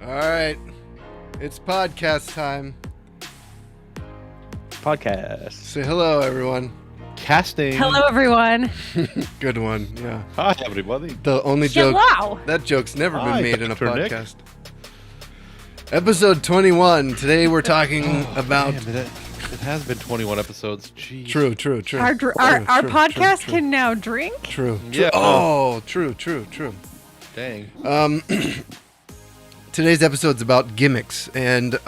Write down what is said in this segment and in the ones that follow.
All right, it's podcast time. Podcast. Say hello, everyone. Casting. Hello, everyone. Good one. Yeah. Hi, everybody. The only joke. Hello. That joke's never Hi, been made in a Dr. Nick. podcast. Episode 21. Today we're talking about. Damn, it has been 21 episodes. Jeez. True. Our podcast true. can now drink. True. Yeah. Oh, true. Dang. Today's episode's about gimmicks, and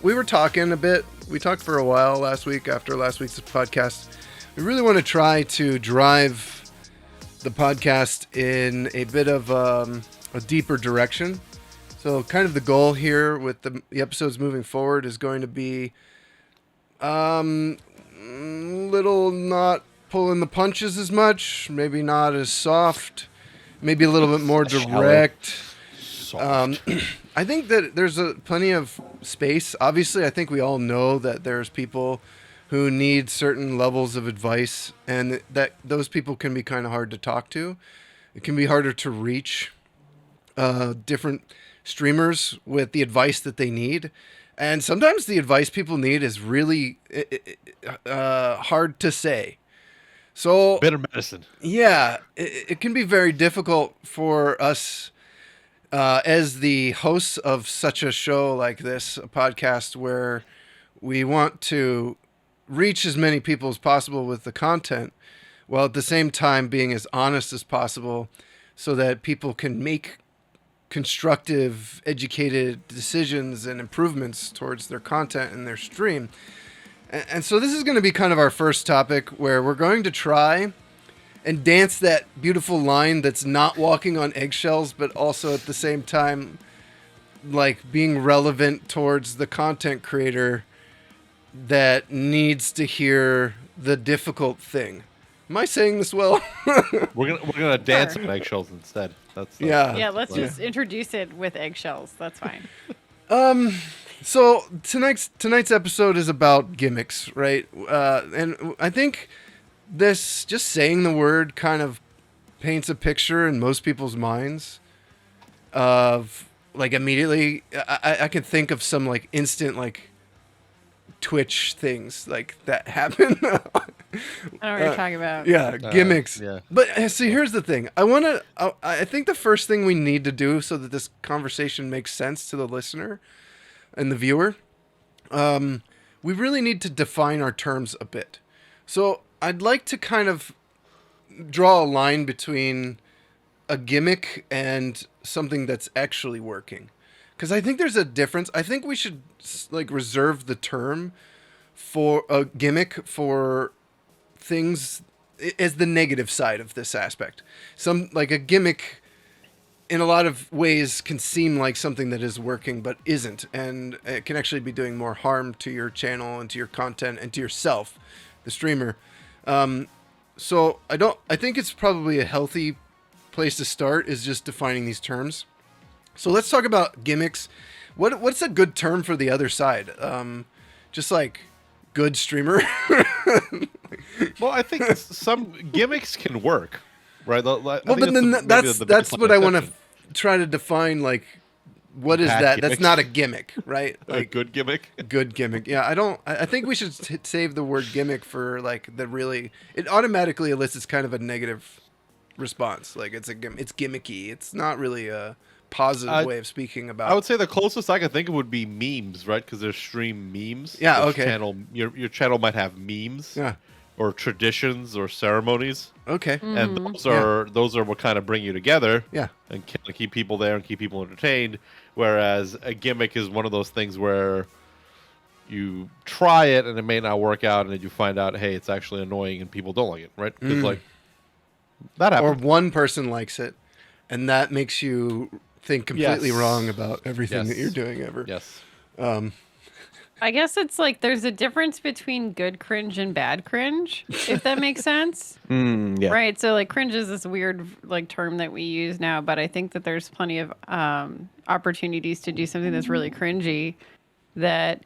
we were talking a bit. We talked for a while last week after last week's podcast. We really want to try to drive the podcast in a bit of a deeper direction. So kind of the goal here with the episodes moving forward is going to be little not pulling the punches as much, maybe not as soft, maybe a little bit more direct. I think that there's plenty of space. Obviously, I think we all know that there's people who need certain levels of advice, and that those people can be kind of hard to talk to. It can be harder to reach different streamers with the advice that they need. And sometimes the advice people need is really hard to say. So Bitter medicine. yeah, it can be very difficult for us as the hosts of such a show like this, a podcast where we want to reach as many people as possible with the content, while at the same time being as honest as possible so that people can make constructive, educated decisions and improvements towards their content and their stream. And so this is going to be kind of our first topic where we're going to try and dance that beautiful line that's not walking on eggshells, but also at the same time, like being relevant towards the content creator that needs to hear the difficult thing. Am I saying this well? We're gonna dance on eggshells instead. That's Yeah. Yeah, let's just introduce it with eggshells. That's fine. So tonight's episode is about gimmicks, right? And I think this, just saying the word, kind of paints a picture in most people's minds of, like, immediately I can think of some like instant like Twitch things like that happen. I know what you're talking about. Yeah, gimmicks. yeah. But see, here's the thing. I think the first thing we need to do so that this conversation makes sense to the listener and the viewer, we really need to define our terms a bit. So I'd like to kind of draw a line between a gimmick and something that's actually working. Because I think there's a difference. I think we should like reserve the term for a gimmick for things as the negative side of this aspect. Some, like, a gimmick in a lot of ways can seem like something that is working but isn't, and it can actually be doing more harm to your channel and to your content and to yourself, the streamer. So I think it's probably a healthy place to start is just defining these terms. So let's talk about gimmicks. What's a good term for the other side? Just like good streamer. Well, I think some gimmicks can work, right? Well, but then that's what I want to try to define. Like, what is Bad that? gimmicks. That's not a gimmick, right? A Like, good gimmick. good gimmick. Yeah, I think we should save the word gimmick for like it automatically elicits kind of a negative response. Like, it's gimmicky. It's not really a positive way of speaking about. I would say the closest I could think of would be memes, right? Because there's stream memes. Yeah, Each okay. Channel, your channel might have memes. Yeah. Or traditions or ceremonies, Okay. and those are what kind of bring you together. Yeah. And keep people there and keep people entertained. Whereas a gimmick is one of those things where you try it and it may not work out, and then you find out, hey, it's actually annoying and people don't like it, right? Because like that Or happens. one person likes it, and that makes you think completely Yes. wrong about everything that Yes. you're doing ever. Yes. I guess it's like there's a difference between good cringe and bad cringe, if that makes sense. Yeah. Right. So like cringe is this weird like term that we use now, but I think that there's plenty of opportunities to do something that's really cringy that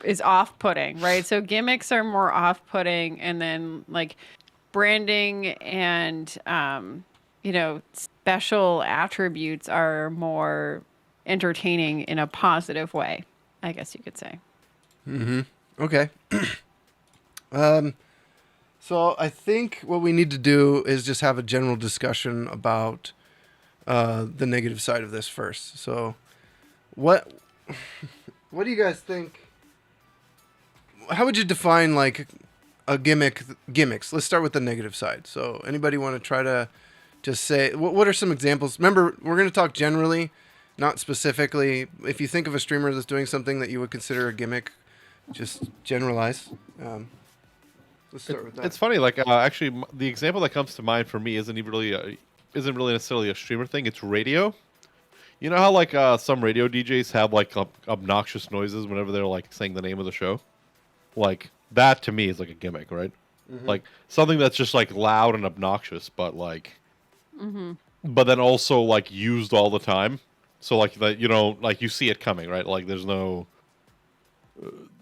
is off-putting, right? So gimmicks are more off-putting, and then like branding and special attributes are more entertaining in a positive way, I guess you could say. Okay. So I think what we need to do is just have a general discussion about the negative side of this first. So, what what do you guys think? How would you define like a gimmicks? Let's start with the negative side. So, anybody want to try to just say what are some examples? Remember, we're going to talk generally, not specifically. If you think of a streamer that's doing something that you would consider a gimmick, just generalize. Let's start with that. It's funny, like actually, the example that comes to mind for me isn't really necessarily a streamer thing. It's radio. You know how like some radio DJs have like obnoxious noises whenever they're like saying the name of the show. Like that to me is like a gimmick, right? Like something that's just like loud and obnoxious, but like, but then also like used all the time. So like that, you know, like you see it coming, right? Like there's no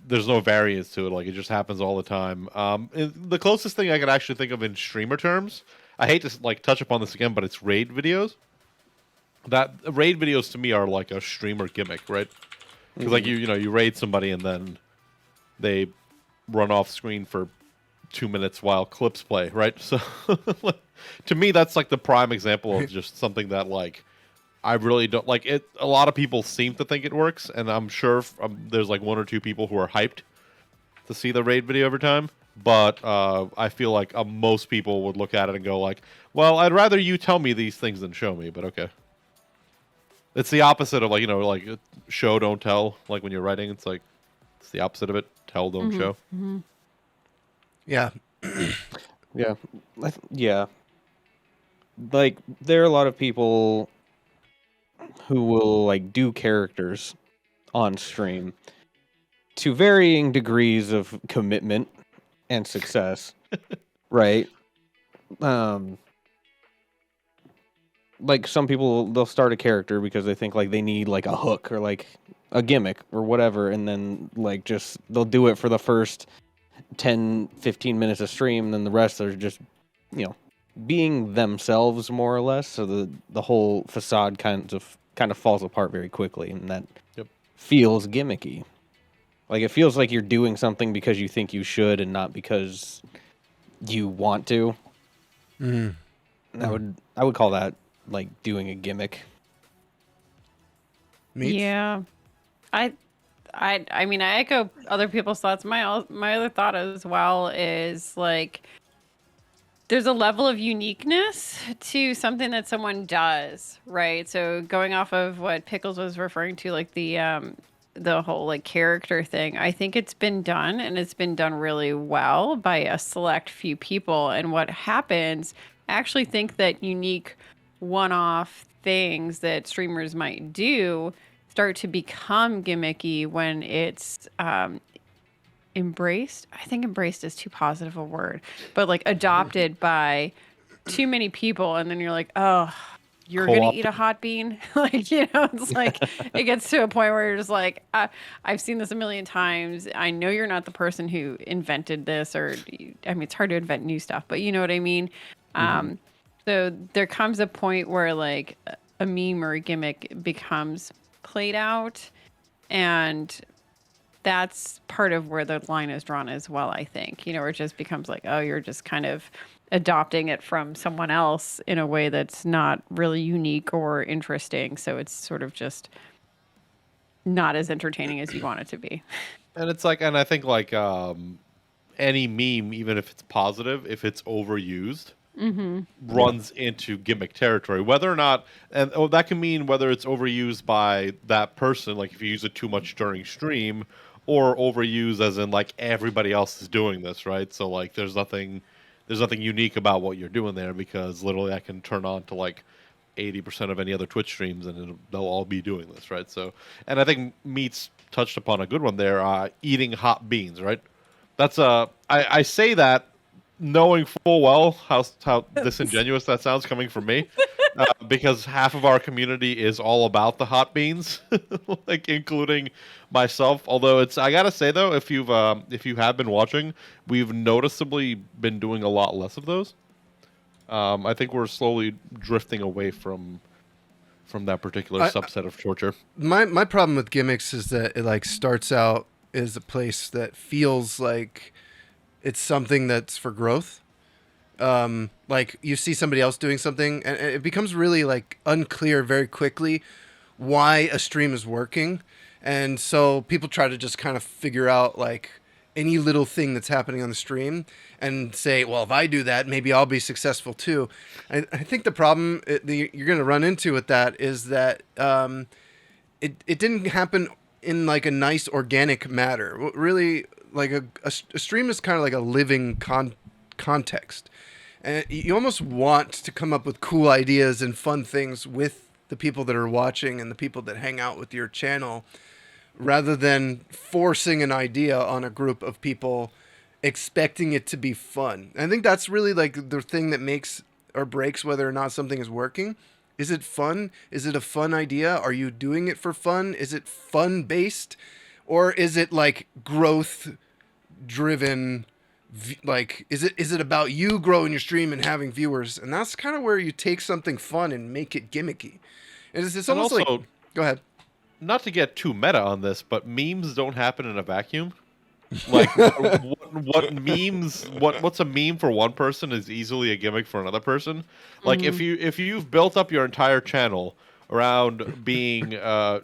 variance to it. Like it just happens all the time. The closest thing I could actually think of in streamer terms, I hate to like touch upon this again, but it's raid videos. That raid videos to me are like a streamer gimmick, right? Because like you raid somebody and then they run off screen for 2 minutes while clips play, right? So to me, that's like the prime example of just something that like I really don't like it. A lot of people seem to think it works, and I'm sure there's like one or two people who are hyped to see the raid video every time. But I feel like most people would look at it and go like, "Well, I'd rather you tell me these things than show me." But okay, it's the opposite of like like show don't tell. Like when you're writing, it's like it's the opposite of it. Tell don't show. Yeah. Yeah. Yeah. Like, there are a lot of people who will, like, do characters on stream to varying degrees of commitment and success, right? Like, some people, they'll start a character because they think, like, they need, like, a hook or, like, a gimmick or whatever, and then, like, just, they'll do it for the first 10, 15 minutes of stream, and then the rest are just, being themselves more or less. So the whole facade kind of falls apart very quickly, and that feels gimmicky. Like it feels like you're doing something because you think you should, and not because you want to. I would call that like doing a gimmick. Meats? Yeah. I mean, I echo other people's thoughts. My other thought as well is like there's a level of uniqueness to something that someone does, right? So going off of what Pickles was referring to, like the whole like character thing, I think it's been done, and it's been done really well by a select few people. And what happens, I actually think that unique one-off things that streamers might do start to become gimmicky when it's embraced. I think embraced is too positive a word, but like adopted by too many people, and then you're like, oh, you're gonna eat a hot bean. Like, it's like it gets to a point where you're just like, I've seen this a million times. I know you're not the person who invented this, or I mean, it's hard to invent new stuff, but you know what I mean. So there comes a point where like a meme or a gimmick becomes played out, and that's part of where the line is drawn as well, I think. Where it just becomes like, oh, you're just kind of adopting it from someone else in a way that's not really unique or interesting. So it's sort of just not as entertaining as you want it to be. And it's like, and I think like any meme, even if it's positive, if it's overused, runs into gimmick territory. Whether or not, and that can mean whether it's overused by that person, like if you use it too much during stream, or overused as in like everybody else is doing this, right? So like there's nothing unique about what you're doing there, because literally I can turn on to like 80% of any other Twitch streams and they'll all be doing this, right? So, and I think Meats touched upon a good one there, eating hot beans, right? That's I say that knowing full well how disingenuous that sounds coming from me, because half of our community is all about the hot beans, like including myself. Although I gotta say though, if you have been watching, we've noticeably been doing a lot less of those. I think we're slowly drifting away from from that particular subset of torture. My problem with Gimmicks is that it like starts out as a place that feels like it's something that's for growth. Like you see somebody else doing something and it becomes really like unclear very quickly why a stream is working. And so people try to just kind of figure out like any little thing that's happening on the stream and say, well, if I do that, maybe I'll be successful too. I think the problem you're going to run into with that is that it didn't happen in like a nice organic matter. Really, like a stream is kind of like a living context. And you almost want to come up with cool ideas and fun things with the people that are watching and the people that hang out with your channel, rather than forcing an idea on a group of people, expecting it to be fun. I think that's really like the thing that makes or breaks whether or not something is working. Is it fun? Is it a fun idea? Are you doing it for fun? Is it fun based? Or is it like growth driven? Like, is it about you growing your stream and having viewers? And that's kind of where you take something fun and make it gimmicky. It's almost also, like, go ahead. Not to get too meta on this, but memes don't happen in a vacuum. Like what memes? What's a meme for one person is easily a gimmick for another person. Like if you've built up your entire channel around being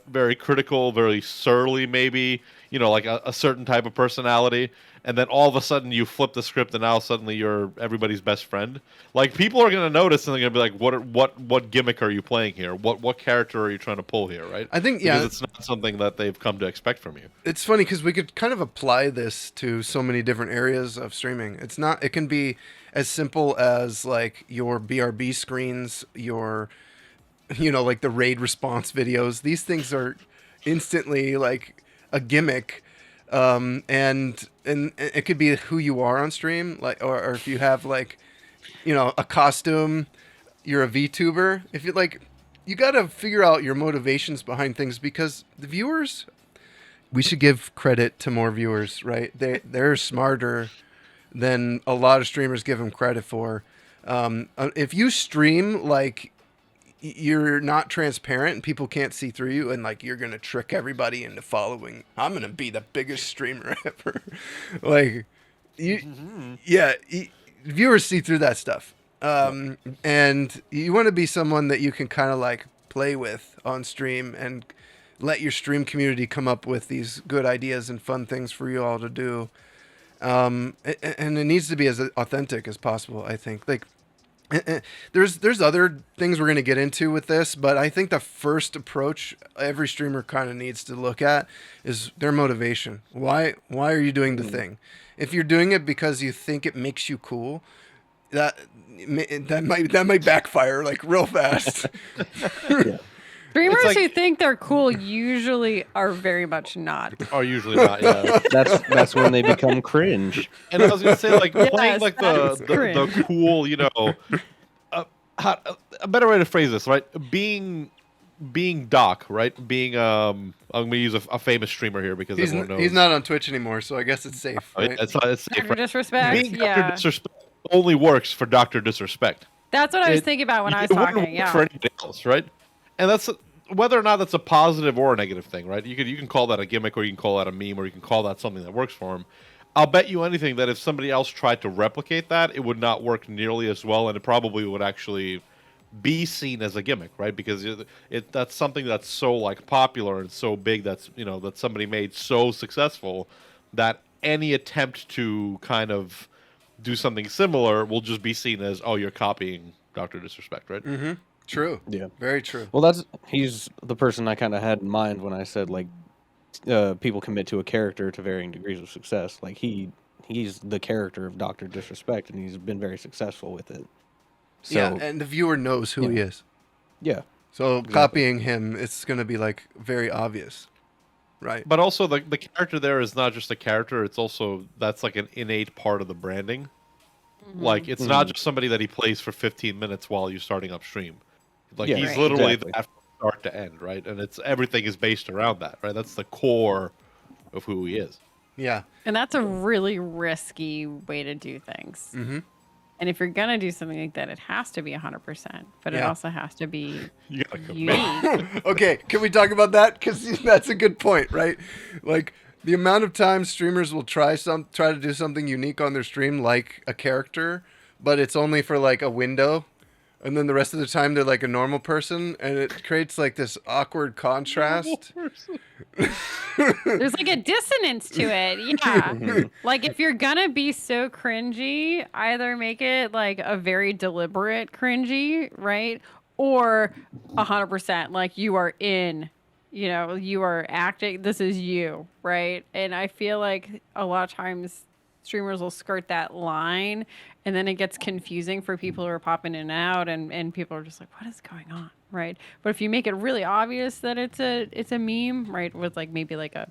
very critical, very surly, maybe like a certain type of personality, and then all of a sudden you flip the script and now suddenly you're everybody's best friend. Like people are gonna notice and they're gonna be like, what gimmick are you playing here? What character are you trying to pull here? Right? I think because it's not something that they've come to expect from you. It's funny because we could kind of apply this to so many different areas of streaming. It can be as simple as like your BRB screens, your like the raid response videos. These things are instantly like a gimmick. And it could be who you are on stream, like, or if you have like, a costume, you're a VTuber. If you like, you got to figure out your motivations behind things, because the viewers, we should give credit to more viewers, right? They're smarter than a lot of streamers give them credit for. If you stream like you're not transparent and people can't see through you, and like you're gonna trick everybody into following, I'm gonna be the biggest streamer ever. Like viewers see through that stuff. And you want to be someone that you can kind of like play with on stream and let your stream community come up with these good ideas and fun things for you all to do. And it needs to be as authentic as possible, I think. Like, there's other things we're going to get into with this, but I think the first approach every streamer kind of needs to look at is their motivation. Why are you doing the thing? If you're doing it because you think it makes you cool, that might backfire like real fast. Yeah. Streamers who think they're cool usually are very much not. Are usually not. Yeah. That's when they become cringe. And I was gonna say, like, playing Yes, like that is the cool, a better way to phrase this, right? Being Doc, right? Being I'm gonna use a famous streamer here because everyone knows he's not on Twitch anymore, so I guess it's safe. Right? It's safe. Dr. Right? Disrespect, Being yeah. Dr. Disrespect only works for Dr. Disrespect. That's what I was thinking about when I was It wouldn't talking. work Yeah. for anybody else, right? And that's whether or not that's a positive or a negative thing, right? You can call that a gimmick, or you can call that a meme, or you can call that something that works for him. I'll bet you anything that if somebody else tried to replicate that, it would not work nearly as well, and it probably would actually be seen as a gimmick, right? Because that's something that's so like popular and so big that somebody made so successful that any attempt to kind of do something similar will just be seen as, oh, you're copying Dr. Disrespect, right? Mm-hmm. True. Yeah. Very true. Well, he's the person I kind of had in mind when I said like people commit to a character to varying degrees of success. Like he's the character of Dr. Disrespect, and he's been very successful with it. So, yeah, and the viewer knows who he is. Yeah. So copying him, it's going to be like very obvious, right? But also the character there is not just a character; it's also that's like an innate part of the branding. Mm-hmm. Like it's not just somebody that he plays for 15 minutes while you're starting upstream. Like Yeah, he's right. literally Exactly. that from start to end, right? And everything is based around that, right? That's the core of who he is. Yeah. And that's a really risky way to do things. Mm-hmm. And if you're gonna do something like that, it has to be 100%, but it Yeah. also has to be You gotta commit. unique. Okay, can we talk about that? Because that's a good point, right? Like the amount of times streamers will try to do something unique on their stream, like a character, but it's only for like a window, and then the rest of the time they're like a normal person, and it creates like this awkward contrast. There's like a dissonance to it. Yeah. Mhm. Like if you're gonna be so cringy, either make it like a very deliberate cringy, right? Or 100% like you are in, you are acting, this is you, right? And I feel like a lot of times streamers will skirt that line and then it gets confusing for people who are popping in and out and people are just like, what is going on? Right. But if you make it really obvious that it's a meme, right, with like maybe like a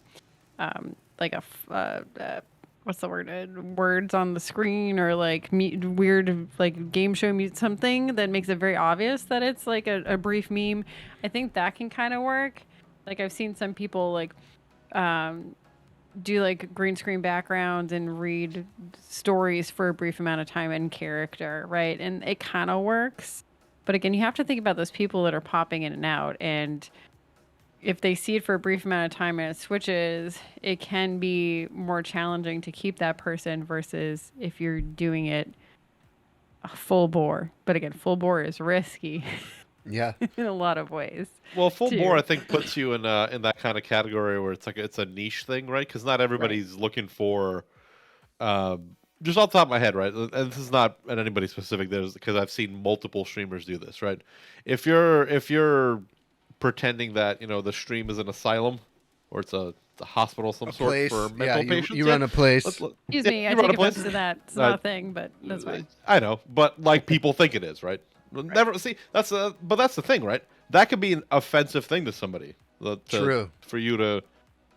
what's the word, words on the screen, or like weird like game show mute, something that makes it very obvious that it's like a brief meme, I think that can kind of work. Like I've seen some people like do like green screen backgrounds and read stories for a brief amount of time in character, right? And it kind of works. But again, you have to think about those people that are popping in and out. And if they see it for a brief amount of time and it switches, it can be more challenging to keep that person versus if you're doing it full bore. But again, full bore is risky Yeah. in a lot of ways. Well, full too. bore, I think, puts you in that kind of category where it's like it's a niche thing, right? Because not everybody's looking for, just off the top of my head, right? And this is not at anybody specific. There's because I've seen multiple streamers do this, right? If you're pretending that the stream is an asylum or it's a hospital of some sort Place. for Yeah, mental you, patients, you run a place. Excuse me, I you run take a place. offense to that. It's Uh, not a thing, but that's fine. I know, but like people think it is, right? Never see but that's the thing, right? That could be an offensive thing to somebody. True. For you to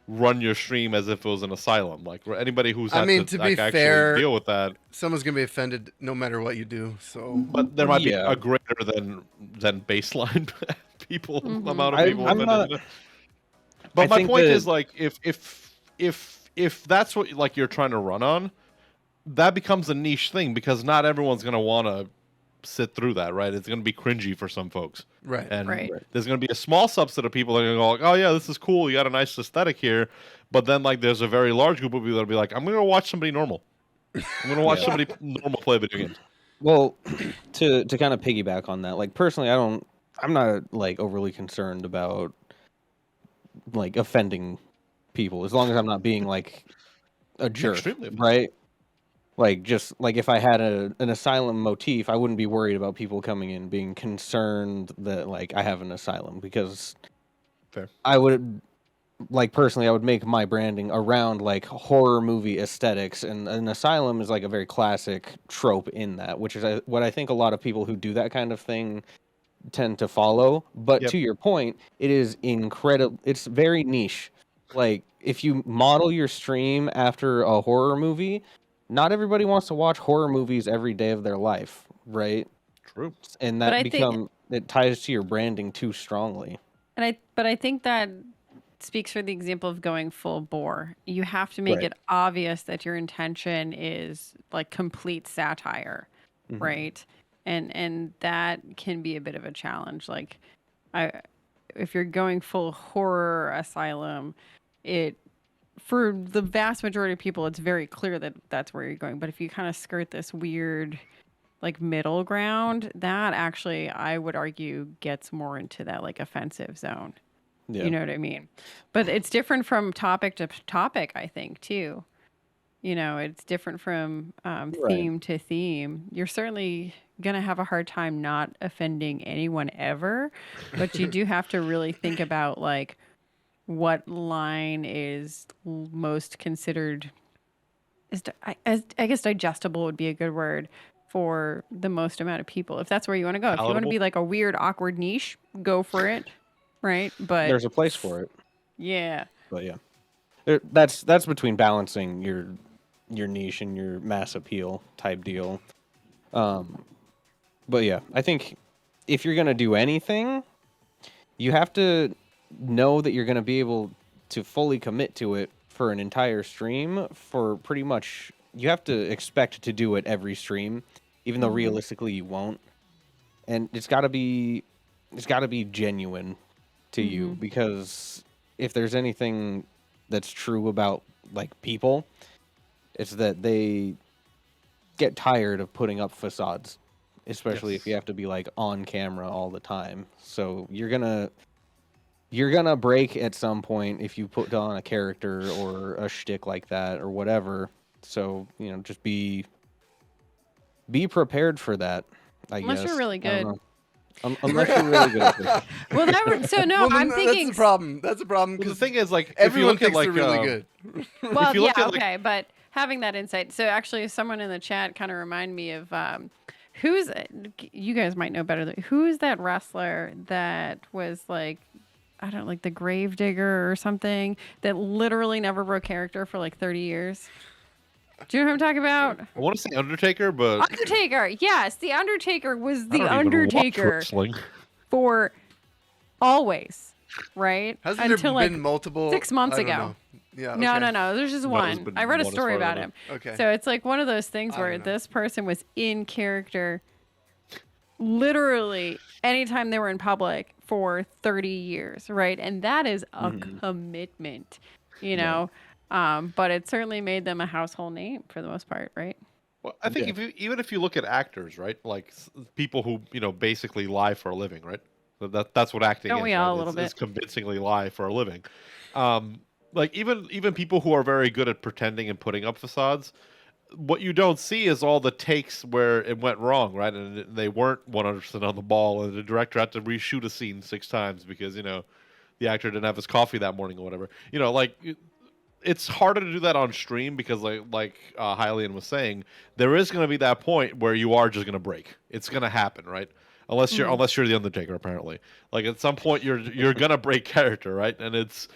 run your stream as if it was an asylum, like anybody who's I had mean, to to be like, actually fair, deal with that. Someone's gonna be offended no matter what you do. So But there might be Yeah. a greater than baseline people amount of I- people I'm offended. not- But I my think point that- is like if that's what like you're trying to run on, that becomes a niche thing because not everyone's gonna want to sit through that, right? It's gonna be cringy for some folks, right. and Right. there's gonna be a small subset of people that are gonna go like, oh yeah, this is cool, you got a nice aesthetic here, but then like there's a very large group of people that'll be like, I'm gonna watch somebody normal. I'm gonna watch somebody normal play video games. Well, to kind of piggyback on that, like personally, I'm not like overly concerned about like offending people as long as I'm not being like a jerk, Extremely offensive. right? Like just like if I had an asylum motif, I wouldn't be worried about people coming in being concerned that like I have an asylum because Fair. I would like personally I would make my branding around like horror movie aesthetics, and an asylum is like a very classic trope in that, which is what I think a lot of people who do that kind of thing tend to follow. But Yep. to your point, it is incredible. It's very niche. Like if you model your stream after a horror movie, not everybody wants to watch horror movies every day of their life, right? True. And But that I think- it ties to your branding too strongly. But I think that speaks for the example of going full bore. You have to make Right. it obvious that your intention is like complete satire, Mhm. right? And that can be a bit of a challenge. Like if you're going full horror asylum, it for the vast majority of people it's very clear that that's where you're going. But if you kind of skirt this weird like middle ground, that actually I would argue gets more into that like offensive zone. Yeah. You know what I mean? But it's different from topic to topic, I think, too. It's different from theme to theme. You're certainly going to have a hard time not offending anyone ever, but you do have to really think about, like, what line is most considered, I guess digestible would be a good word for the most amount of people. If that's where you want to go. If you want to Palatable. be like a weird, awkward niche, go for it. Right, but There's a place for it. yeah, But yeah, that's between balancing your niche and your mass appeal type deal. But yeah, I think if you're gonna do anything, you have to know that you're gonna be able to fully commit to it for an entire stream. For pretty much, you have to expect to do it every stream, even though realistically you won't. And it's got to be genuine to you, because if there's anything that's true about like people, it's that they get tired of putting up facades, especially if you have to be like on camera all the time. So you're gonna break at some point if you put on a character or a shtick like that or whatever. So, just be prepared for that, I Unless guess. you're really I don't good. know. Unless you're really good at this. Well, so no, Well, then I'm thinking. that's the problem. That's the problem Well, the because thing is, like, everyone if you thinks look at, they're like, really good. Well, if you look yeah, at, like- okay, but having that insight. So actually, someone in the chat kind of reminded me of who's. You guys might know better. Who's that wrestler that was like, I don't know, like the Gravedigger or something, that literally never broke character for like 30 years? Do you know who I'm talking about? I want to say Undertaker, but Undertaker. Yes, the Undertaker was I the don't even watch Undertaker wrestling. for always, right? Hasn't there been multiple? 6 months I don't ago. know. Yeah. No, okay. no, no. There's just No, there's one. been I read a one as story far as I about know. him. Okay. So it's like one of those things I where don't know. this person was in character literally anytime they were in public for 30 years, right? And that is a commitment, you know? But it certainly made them a household name for the most part, right? Well, I think even if you look at actors, right, like people who basically lie for a living, right? So that's what acting Don't is. we all right? a little It's bit? convincingly lie for a living. Like even people who are very good at pretending and putting up facades, what you don't see is all the takes where it went wrong, right? And they weren't 100% on the ball, and the director had to reshoot a scene 6 times because the actor didn't have his coffee that morning or whatever. It's harder to do that on stream because like Hylian was saying, there is going to be that point where you are just going to break. It's going to happen, right? Unless you're the Undertaker, apparently. Like at some point you're going to break character, right? And it's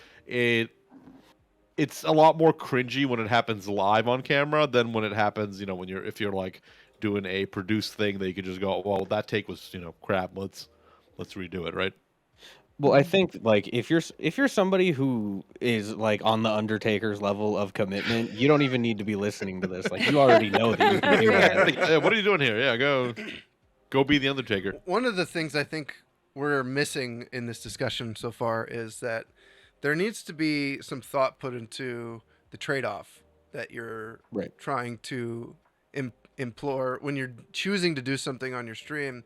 a lot more cringy when it happens live on camera than when it happens, if you're like doing a produced thing that you could just go, well, that take was crap. Let's redo it, right? Well, I think like if you're somebody who is like on the Undertaker's level of commitment, you don't even need to be listening to this. Like you already know that you can do that. Yeah, what are you doing here? Yeah, go be the Undertaker. One of the things I think we're missing in this discussion so far is that there needs to be some thought put into the trade-off that you're Right. trying to implore when you're choosing to do something on your stream.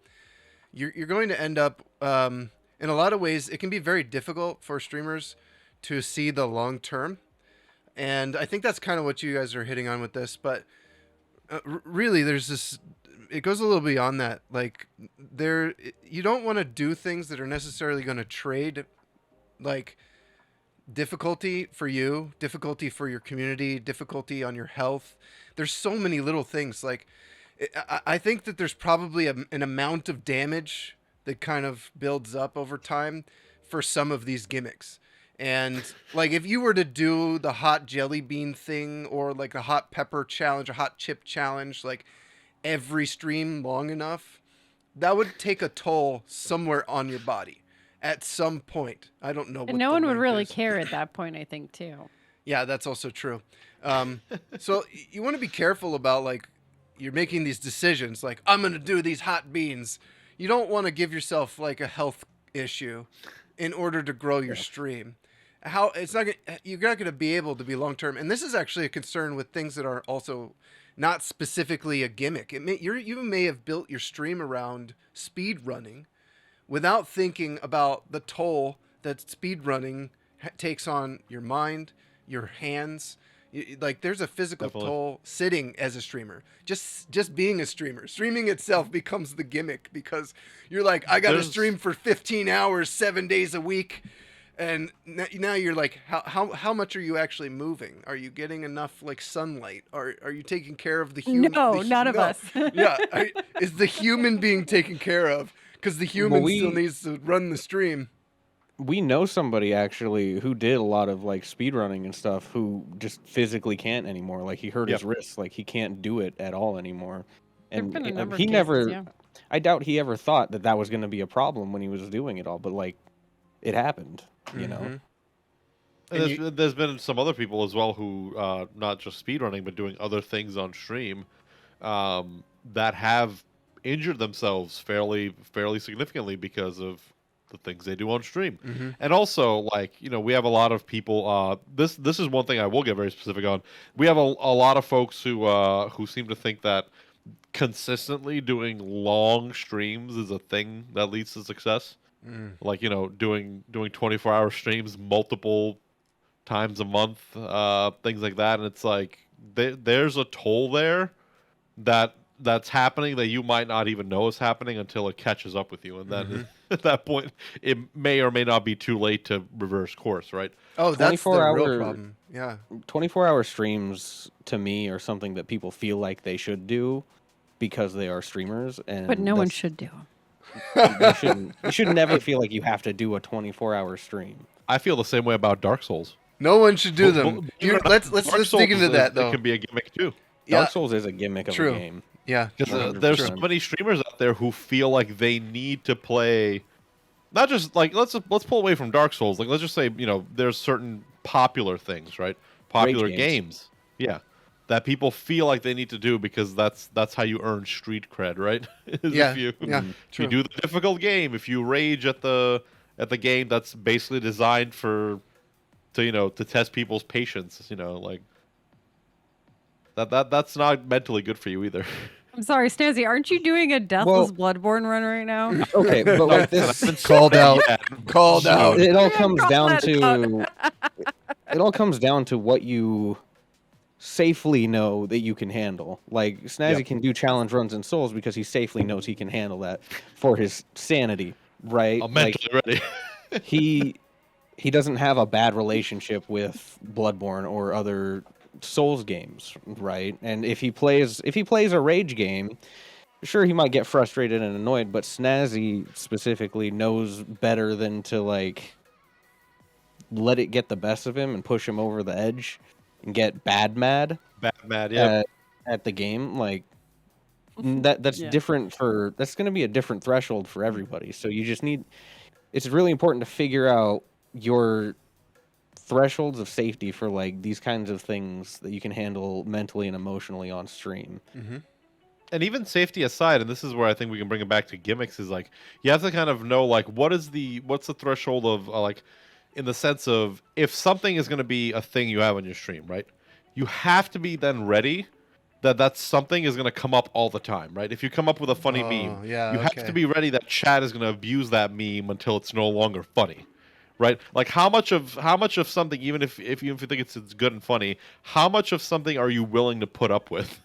You're going to end up in a lot of ways. It can be very difficult for streamers to see the long term, and I think that's kind of what you guys are hitting on with this. But really, there's this. It goes a little beyond that. Like you don't want to do things that are necessarily going to trade, like difficulty for you, difficulty for your community, difficulty on your health. There's so many little things. Like I think that there's probably an amount of damage that kind of builds up over time for some of these gimmicks. And like if you were to do the hot jelly bean thing or like a hot pepper challenge, a hot chip challenge, like every stream long enough, that would take a toll somewhere on your body at some point. I don't know what And no one would length really is. care at that point, I think, too. Yeah, that's also true. So you want to be careful about like you're making these decisions like I'm going to do these hot beans. You don't want to give yourself like a health issue in order to grow your stream. You're not going to be able to be long term. And this is actually a concern with things that are also not specifically a gimmick. You may have built your stream around speed running without thinking about the toll that speed running takes on your mind, your hands. Like there's a physical Definitely. toll sitting as a streamer. Just being a streamer. Streaming itself becomes the gimmick because you're like, I got to stream for 15 hours, 7 days a week. And now you're like, how much are you actually moving? Are you getting enough like sunlight? Are you taking care of the human? No, none of us. Yeah, is the human being taken care of? Because the human we- still needs to run the stream. We know somebody actually who did a lot of like speed running and stuff who just physically can't anymore. Like he hurt his wrist, like he can't do it at all anymore. And There've been a number of he cases, never, yeah. I doubt he ever thought that was going to be a problem when he was doing it all. But like, it happened, you know. And there's been some other people as well who not just speedrunning but doing other things on stream. that have injured themselves fairly significantly because of the things they do on stream. And also, like, we have a lot of people. This is one thing I will get very specific on. We have a lot of folks who seem to think that consistently doing long streams is a thing that leads to success. Like, doing 24-hour streams multiple times a month, things like that. And it's like there's a toll there that's happening that you might not even know is happening until it catches up with you, and then at that point, it may or may not be too late to reverse course, right? Oh, that's the 24 real hour problem. Yeah. 24-hour streams to me are something that people feel like they should do because they are streamers, and But no one should do them. You should never feel like you have to do a 24-hour stream. I feel the same way about Dark Souls. No one should do them. Well, Let's Dark Souls dig into that though. It can be a gimmick too. Yeah. Dark Souls is a gimmick of True. a game. Yeah. Because there's so many streamers out there who feel like they need to play, not just like let's pull away from Dark Souls. Like let's just say there's certain popular things, right? Popular Rage games, yeah, that people feel like they need to do because that's how you earn street cred, right? Is Yeah. If you, Yeah. if True. you do the difficult game, if you rage at the game that's basically designed to test people's patience, like. That's not mentally good for you either. I'm sorry, Snazzy, aren't you doing a Deathless Bloodborne run right now? Okay, but like this, Called out. Called out. it all comes call down that to it all comes down to what you safely know that you can handle. Like Snazzy Yep. can do challenge runs in Souls because he safely knows he can handle that for his sanity, right? I'm Like, mentally ready. he doesn't have a bad relationship with Bloodborne or other Souls games, right? And if he plays a rage game, sure he might get frustrated and annoyed, but Snazzy specifically knows better than to like let it get the best of him and push him over the edge and get bad mad Yeah. at the game. Like that's Yeah. different that's going to be a different threshold for everybody. So you just it's really important to figure out your thresholds of safety for like these kinds of things that you can handle mentally and emotionally on stream. And even safety aside, and this is where I think we can bring it back to gimmicks, is like you have to kind of know like what's the threshold of like in the sense of if something is going to be a thing you have on your stream, right? You have to be then ready that something is going to come up all the time, right? If you come up with a funny meme, yeah, you have okay. to be ready that chat is going to abuse that meme until it's no longer funny. Right, like how much of something, even if you think it's good and funny, how much of something are you willing to put up with,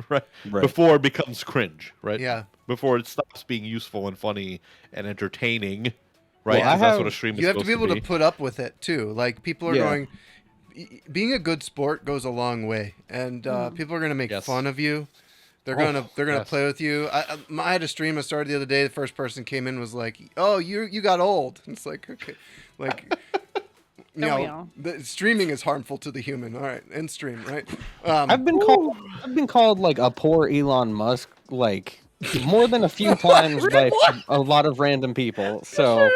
right? Before it becomes cringe, right? Yeah. Before it stops being useful and funny and entertaining, right? Well, 'Cause that's what a stream is You have to supposed be able to put up with it too. Like people are Yeah. going. Being a good sport goes a long way, and people are going to make Yes. fun of you. They're Oh, gonna yes. play with you. I had a stream I started the other day. The first person came in was like, "Oh, you got old." It's like, okay, like you Don't we know, all? the streaming is harmful to the human. All right, end stream, right? I've been called like a poor Elon Musk like more than a few times by a lot of random people. So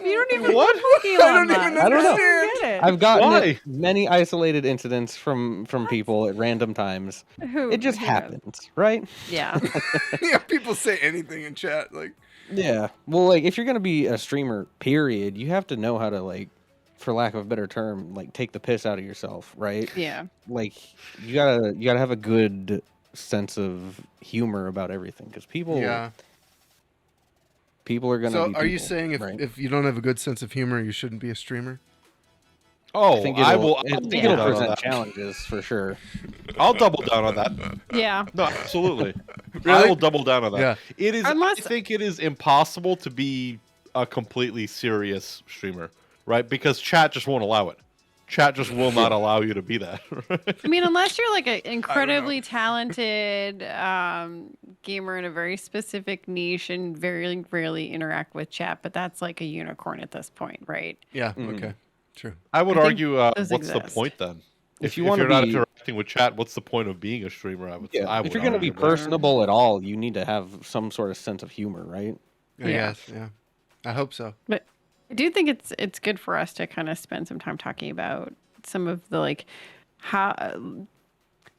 You don't even What? look like Elon I don't even Musk. I don't know. get it. I've gotten Why? many isolated incidents from people at random times. Who- It just who knows? happens, right? Yeah. Yeah, people say anything in chat. Like, Yeah. Well, like if you're gonna be a streamer, period, you have to know how to like, for lack of a better term, like take the piss out of yourself, right? Yeah. Like you gotta have a good sense of humor about everything because people yeah. are gonna. So, be are you people, saying right? if you don't have a good sense of humor, you shouldn't be a streamer? Oh, I will. I think Yeah. it'll double down on present that. challenges for sure. I'll double down on that. Yeah. No, absolutely. I Really? will double down on that. Yeah. It is. Unless- I think it is impossible to be a completely serious streamer, right? Because chat just won't allow it. Chat just will not allow you to be that. I mean, unless you're like an incredibly talented gamer in a very specific niche and very rarely interact with chat, but that's like a unicorn at this point, right? Yeah. Okay. True. I would I think argue, those what's the exist. point then? If you if wanna you're not be- interacting with chat, what's the point of being a streamer? I would. I If would you're gonna be argue, but- personable at all, you need to have some sort of sense of humor, right? I Yeah. guess. Yeah. I hope so. But I do think it's good for us to kind of spend some time talking about some of the like how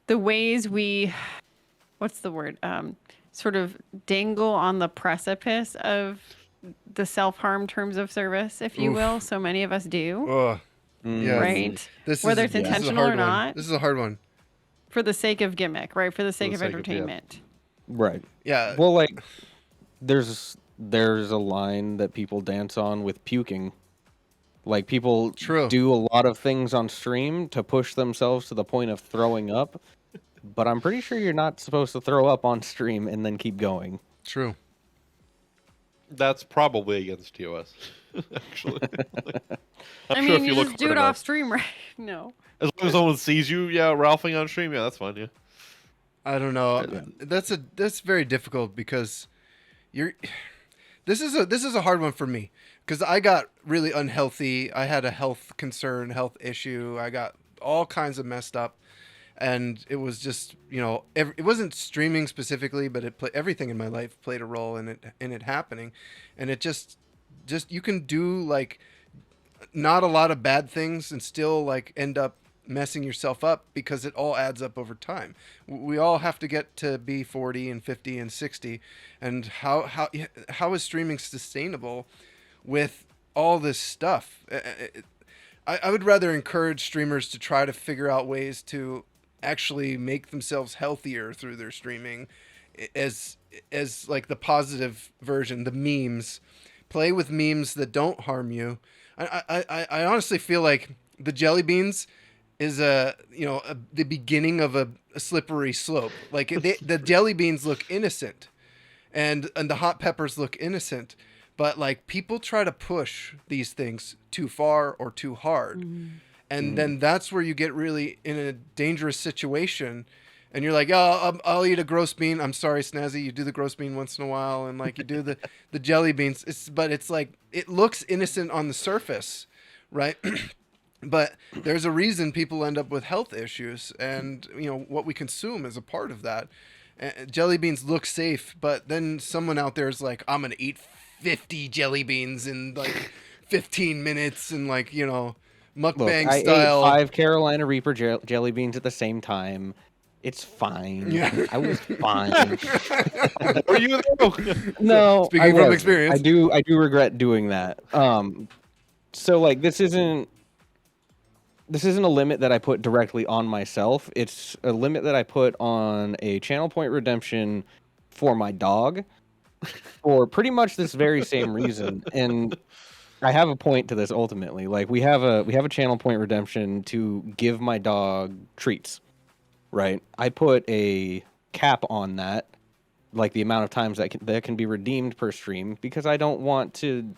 the ways we what's the word? Sort of dangle on the precipice of the self-harm terms of service, if you Oof. will. So many of us do, Oh, yeah. right? This Whether is it's this is a intentional hard or one. not, This is a hard one. for the sake of gimmick, right? For the sake the of sake of- yeah. entertainment. Right. Yeah. Well, like there's a line that people dance on with puking. Like people True. do a lot of things on stream to push themselves to the point of throwing up, but I'm pretty sure you're not supposed to throw up on stream and then keep going. True. That's probably against TOS, actually. I'm I sure mean, if you you look just do hard it enough, off stream, right? No. as long as someone sees you, yeah, Ralphing on stream, yeah, that's fine, yeah. I don't know. Yeah. That's very difficult because you're. This is a hard one for me because I got really unhealthy. I had a health concern, health issue. I got all kinds of messed up, and it was just it wasn't streaming specifically, but everything in my life played a role in it happening, and it just you can do like not a lot of bad things and still like end up messing yourself up because it all adds up over time. We all have to get to be 40 and 50 and 60, and how is streaming sustainable with all this stuff? I would rather encourage streamers to try to figure out ways to actually make themselves healthier through their streaming as like the positive version, the memes. Play with memes that don't harm you. I honestly feel like the jelly beans is the beginning of a slippery slope. Like the jelly beans look innocent, and the hot peppers look innocent, but like people try to push these things too far or too hard, and then that's where you get really in a dangerous situation. And you're like, oh, I'll eat a gross bean. I'm sorry, Snazzy. You do the gross bean once in a while, and like you do the jelly beans. But it's like it looks innocent on the surface, right? But there's a reason people end up with health issues, and what we consume is a part of that. Jelly beans look safe, but then someone out there is like, I'm gonna eat 50 jelly beans in like 15 minutes, and like Look, mukbang I style. ate 5 Carolina Reaper jelly beans at the same time. It's fine. Yeah. I was fine. Were you though? No, Speaking I from wasn't. experience. I do regret doing that. So like this isn't a limit that I put directly on myself. It's a limit that I put on a channel point redemption for my dog for pretty much this very same reason. And I have a point to this ultimately. Like we have a channel point redemption to give my dog treats. Right? I put a cap on that, like the amount of times that can be redeemed per stream, because I don't want to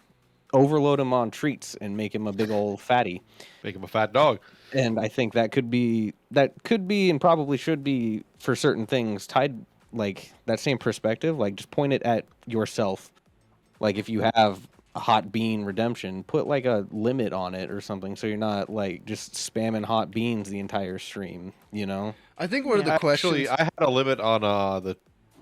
overload him on treats and make him a big old fatty. Make him a fat dog. And I think that could be and probably should be for certain things tied like that same perspective. Like just point it at yourself. Like if you have a hot bean redemption, put like a limit on it or something, so you're not like just spamming hot beans the entire stream. I think one of the questions. Actually, I had a limit on the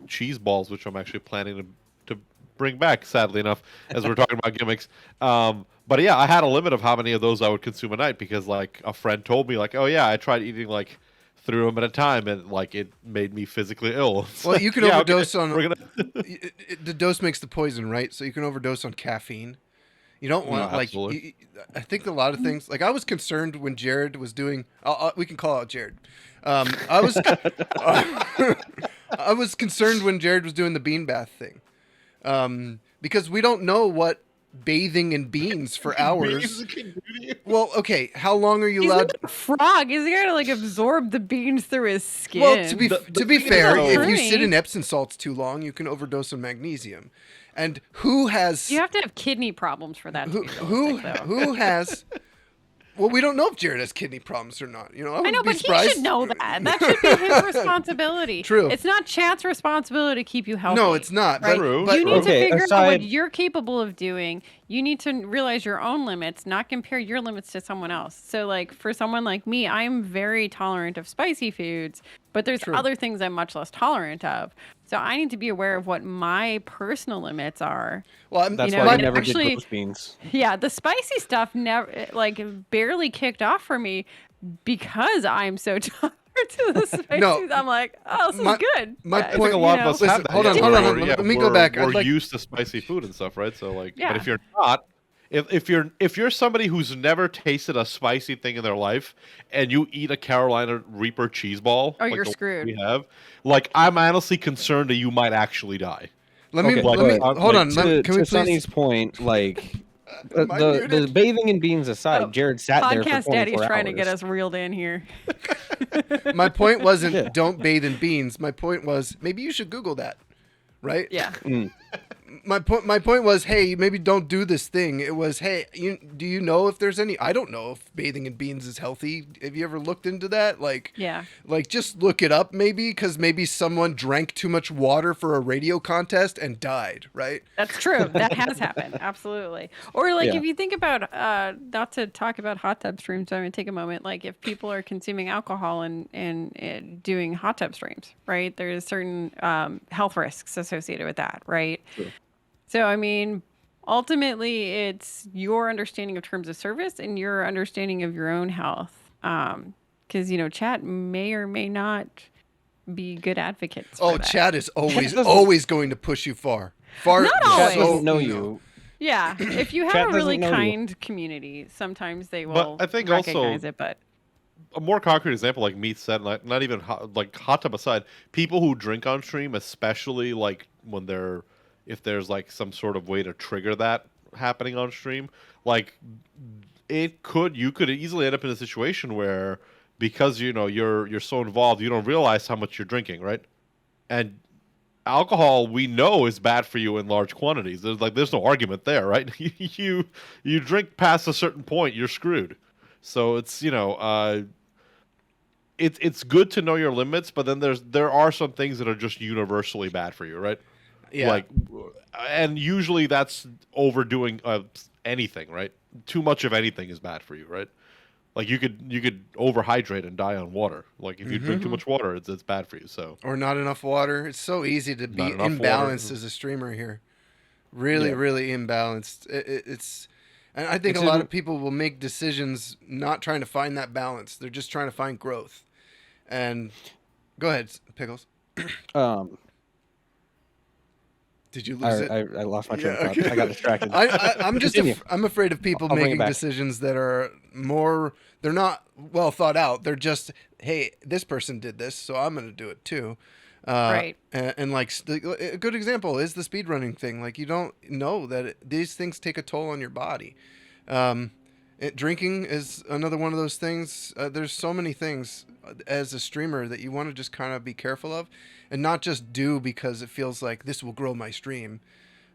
cheese balls, which I'm actually planning to bring back, sadly enough, as we're talking about gimmicks. But yeah, I had a limit of how many of those I would consume a night because like a friend told me like, oh yeah, I tried eating like 3 of them at a time and like it made me physically ill. Well, you can Yeah, overdose okay, on. we're gonna- The dose makes the poison, right? So you can overdose on caffeine. You don't want like. absolutely. I think a lot of things. Like I was concerned when Jared was doing. We can call out Jared. I was. I was concerned when Jared was doing the bean bath thing, because we don't know what bathing in beans for hours. Well, okay, how long are you He's allowed? like a frog. He's got to like absorb the beans through his skin. Well, to be thing fair, is, if though- you sit True. in Epsom salts too long, you can overdose on magnesium. And who has You have to have kidney problems for that. To be realistic, though. who has? Well, we don't know if Jared has kidney problems or not. I I wouldn't know, be but surprised. he should know that. That should be his responsibility. True. It's not Chat's responsibility to keep you healthy. No, it's not. Right? True. But You need Okay, to figure out aside- what you're capable of doing. You need to realize your own limits, not compare your limits to someone else. So, like, for someone like me, I'm very tolerant of spicy foods, but there's True. other things I'm much less tolerant of. So I need to be aware of what my personal limits are. well, That's You know, why I and never actually- did roast beans. Yeah, the spicy stuff never, like, barely kicked off for me because I'm so to the spicy. No. I'm like, oh, this My- is good. my But, I think point- a lot you of know, us have Listen, that. hold on, yeah, hold on, where, hold on. yeah, Let me go back. I'd We're like- used to spicy food and stuff, right? So like, Yeah. but if you're not, if you're somebody who's never tasted a spicy thing in their life and you eat a Carolina Reaper cheese ball, Oh, like you're the one screwed. we have, like I'm honestly concerned that you might actually die. Let me Okay, let me but, hold like, on. To, Can we to please? Sonny's point, like Am I the muted? bathing and beans aside, Oh, Jared sat there for Podcast 24 Daddy's hours. trying to get us reeled in here. My point wasn't Yeah. don't bathe in beans. My point was maybe you should Google that, right? Yeah. My point was, hey, maybe don't do this thing. It was, hey, do you know if there's any? I don't know if bathing in beans is healthy. Have you ever looked into that? Like, Yeah. like just look it up, maybe, because maybe someone drank too much water for a radio contest and died, right? That's true. That has happened. Absolutely. Or like Yeah. if you think about not to talk about hot tub streams, so I'm gonna take a moment. Like if people are consuming alcohol and doing hot tub streams, right? There's certain health risks associated with that, right? True. So I mean, ultimately it's your understanding of terms of service and your understanding of your own health. Because chat may or may not be good advocates. Oh, for that. Chad is always doesn't- always going to push you far. Not Chat always. doesn't know no. you. Yeah, if you Chat have a really doesn't know you. kind community, sometimes they But will I think also- recognize it. But A more concrete example, like Meat said, not even like hot tub aside, people who drink on stream, especially like when they're if there's like some sort of way to trigger that happening on stream, like you could easily end up in a situation where because you're so involved, you don't realize how much you're drinking, right? And alcohol we know is bad for you in large quantities. There's no argument there, right? you drink past a certain point, you're screwed. So it's it's good to know your limits, but then there are some things that are just universally bad for you, right? Yeah. Like, and usually that's overdoing anything, right? Too much of anything is bad for you, right? Like you could overhydrate and die on water. Like if you drink too much water, it's bad for you. So Or not enough water. It's so easy to be Not enough imbalanced water. as a streamer here. Really, Yeah. really imbalanced. It's, and I think It's a lot in- of people will make decisions not trying to find that balance. They're just trying to find growth. And go ahead, Pickles. Um, Did you lose it? I lost my train Yeah, of thought. okay. I got distracted. I'm just Continue. I'm afraid of people I'll bring it making back. decisions that are more. They're not well thought out. They're just, hey, this person did this, so I'm going to do it too. Right. And like a good example is the speedrunning thing. Like you don't know that these things take a toll on your body. Drinking is another one of those things. There's so many things as a streamer that you want to just kind of be careful of, and not just do because it feels like this will grow my stream.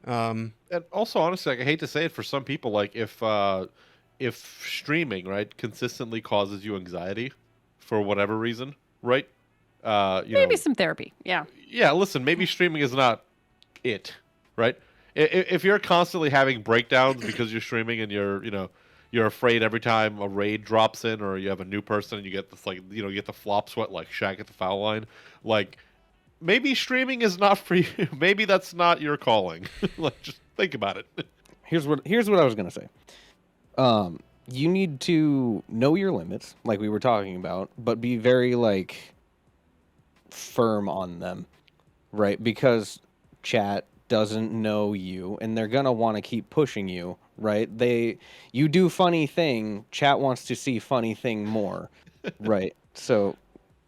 and also honestly, like, I hate to say it for some people, like if streaming right consistently causes you anxiety for whatever reason, right? maybe some therapy. Yeah. Yeah, listen, maybe streaming is not it, right? If you're constantly having breakdowns because you're streaming and you're afraid every time a raid drops in or you have a new person and you get this you get the flop sweat like Shaq at the foul line, like maybe streaming is not for you. Maybe that's not your calling. Like just think about it. Here's what I was gonna say. You need to know your limits, like we were talking about, but be very like firm on them, right? Because chat doesn't know you, and they're gonna want to keep pushing you, right? You do funny thing, chat wants to see funny thing more, right? So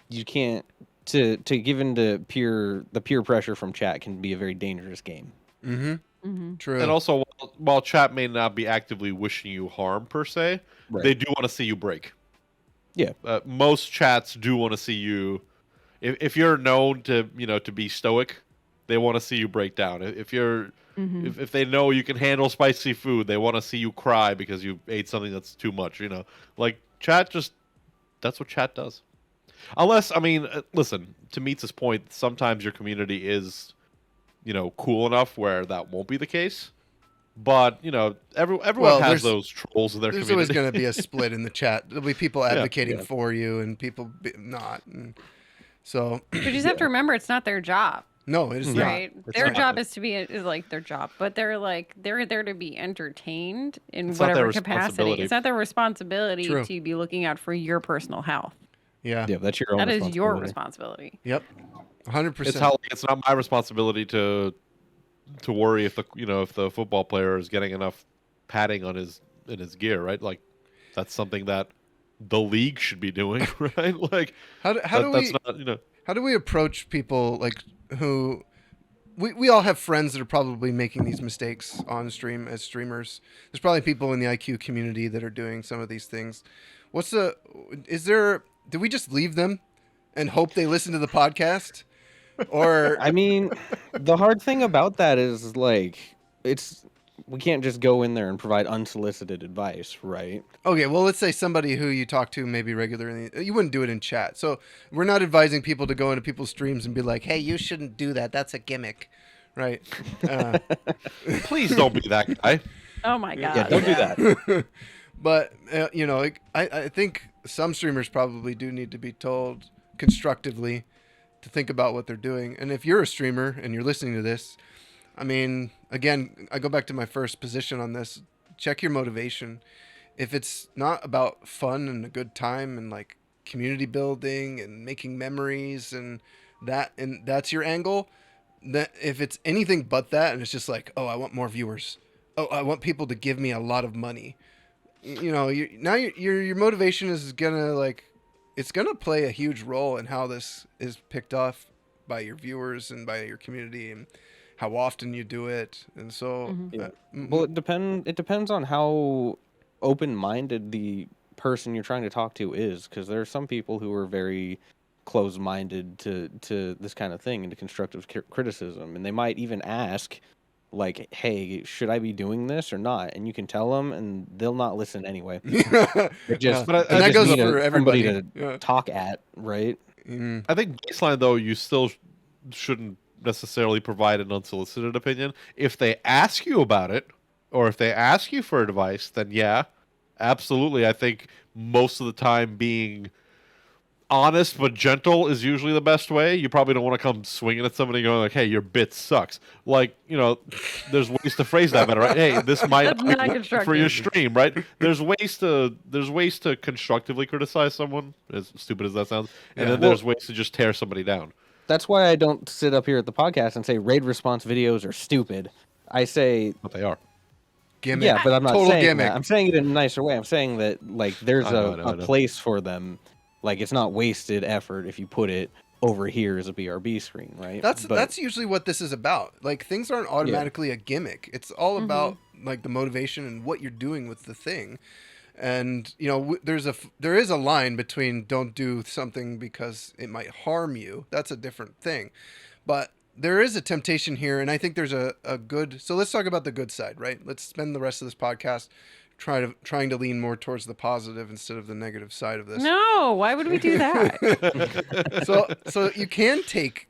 you can't to give into the peer pressure from chat can be a very dangerous game. True. And also, while chat may not be actively wishing you harm per se, Right. they do want to see you break. Yeah. Most chats do want to see you. If you're known to to be stoic, they want to see you break down. If you're if they know you can handle spicy food, they want to see you cry because you ate something that's too much. Like chat that's what chat does. Unless listen, to Meets' point, sometimes your community is cool enough where that won't be the case. But everyone Well, has there's- those trolls in their There's always community. going to be a split in the chat. There'll be people advocating yeah. for you and people not. And so, But you just have to remember it's not their job. no, it is not. Right. It's Their not. job is like their job, but they're there to be entertained in It's not their whatever capacity. responsibility. It's not their responsibility True. to be looking out for your personal health. Yeah. Yeah, that's your own That is your responsibility. responsibility. Yep. 100%. It's how it's not my responsibility to worry if the football player is getting enough padding on his in his gear, right? Like that's something that the league should be doing, right? Like how do that's we not. how do we approach people like who we all have friends that are probably making these mistakes on stream as streamers. There's probably people in the IQ community that are doing some of these things. Do we just leave them and hope they listen to the podcast? Or I mean, the hard thing about that is like we can't just go in there and provide unsolicited advice, right? okay, well, let's say somebody who you talk to maybe regularly, you wouldn't do it in chat. So we're not advising people to go into people's streams and be like, "Hey, you shouldn't do that. That's a gimmick," right? Please don't be that guy. Oh my god. Yeah, don't do that. But I think some streamers probably do need to be told constructively to think about what they're doing. And if you're a streamer and you're listening to this, I mean, again, I go back to my first position on this. Check your motivation. If it's not about fun and a good time and like community building and making memories and that's your angle, that if it's anything but that and it's just like, oh, I want more viewers. Oh, I want people to give me a lot of money. Your motivation is gonna it's gonna play a huge role in how this is picked off by your viewers and by your community and how often you do it. And so, Yeah. Well, it depends on how open-minded the person you're trying to talk to is, because there are some people who are very closed-minded to this kind of thing and to constructive criticism, and they might even ask, like, "Hey, should I be doing this or not?" And you can tell them, and they'll not listen anyway. They just, But and that I goes just for need everybody. somebody to talk at, right? I think baseline though, you still shouldn't necessarily provide an unsolicited opinion. If they ask you about it, or if they ask you for advice, then yeah, absolutely. I think most of the time being honest but gentle is usually the best way. You probably don't want to come swinging at somebody going like, "Hey, your bit sucks." Like, there's ways to phrase that better, right? Hey, this might That's not not be constructive. for your stream, right? There's ways to constructively criticize someone, as stupid as that sounds, and then there's ways to just tear somebody down. That's why I don't sit up here at the podcast and say raid response videos are stupid. I say, But they are. Gimmick. yeah, but I'm not Total saying gimmick. that. I'm saying it in a nicer way. I'm saying that like there's I know. a place for them. Like it's not wasted effort if you put it over here as a BRB screen, right? That's usually what this is about. Like things aren't automatically a gimmick. It's all about like the motivation and what you're doing with the thing. And there is a line between don't do something because it might harm you. That's a different thing. But there is a temptation here, and I think there's a good. So let's talk about the good side, right? Let's spend the rest of this podcast trying to lean more towards the positive instead of the negative side of this. No, why would we do that? So you can take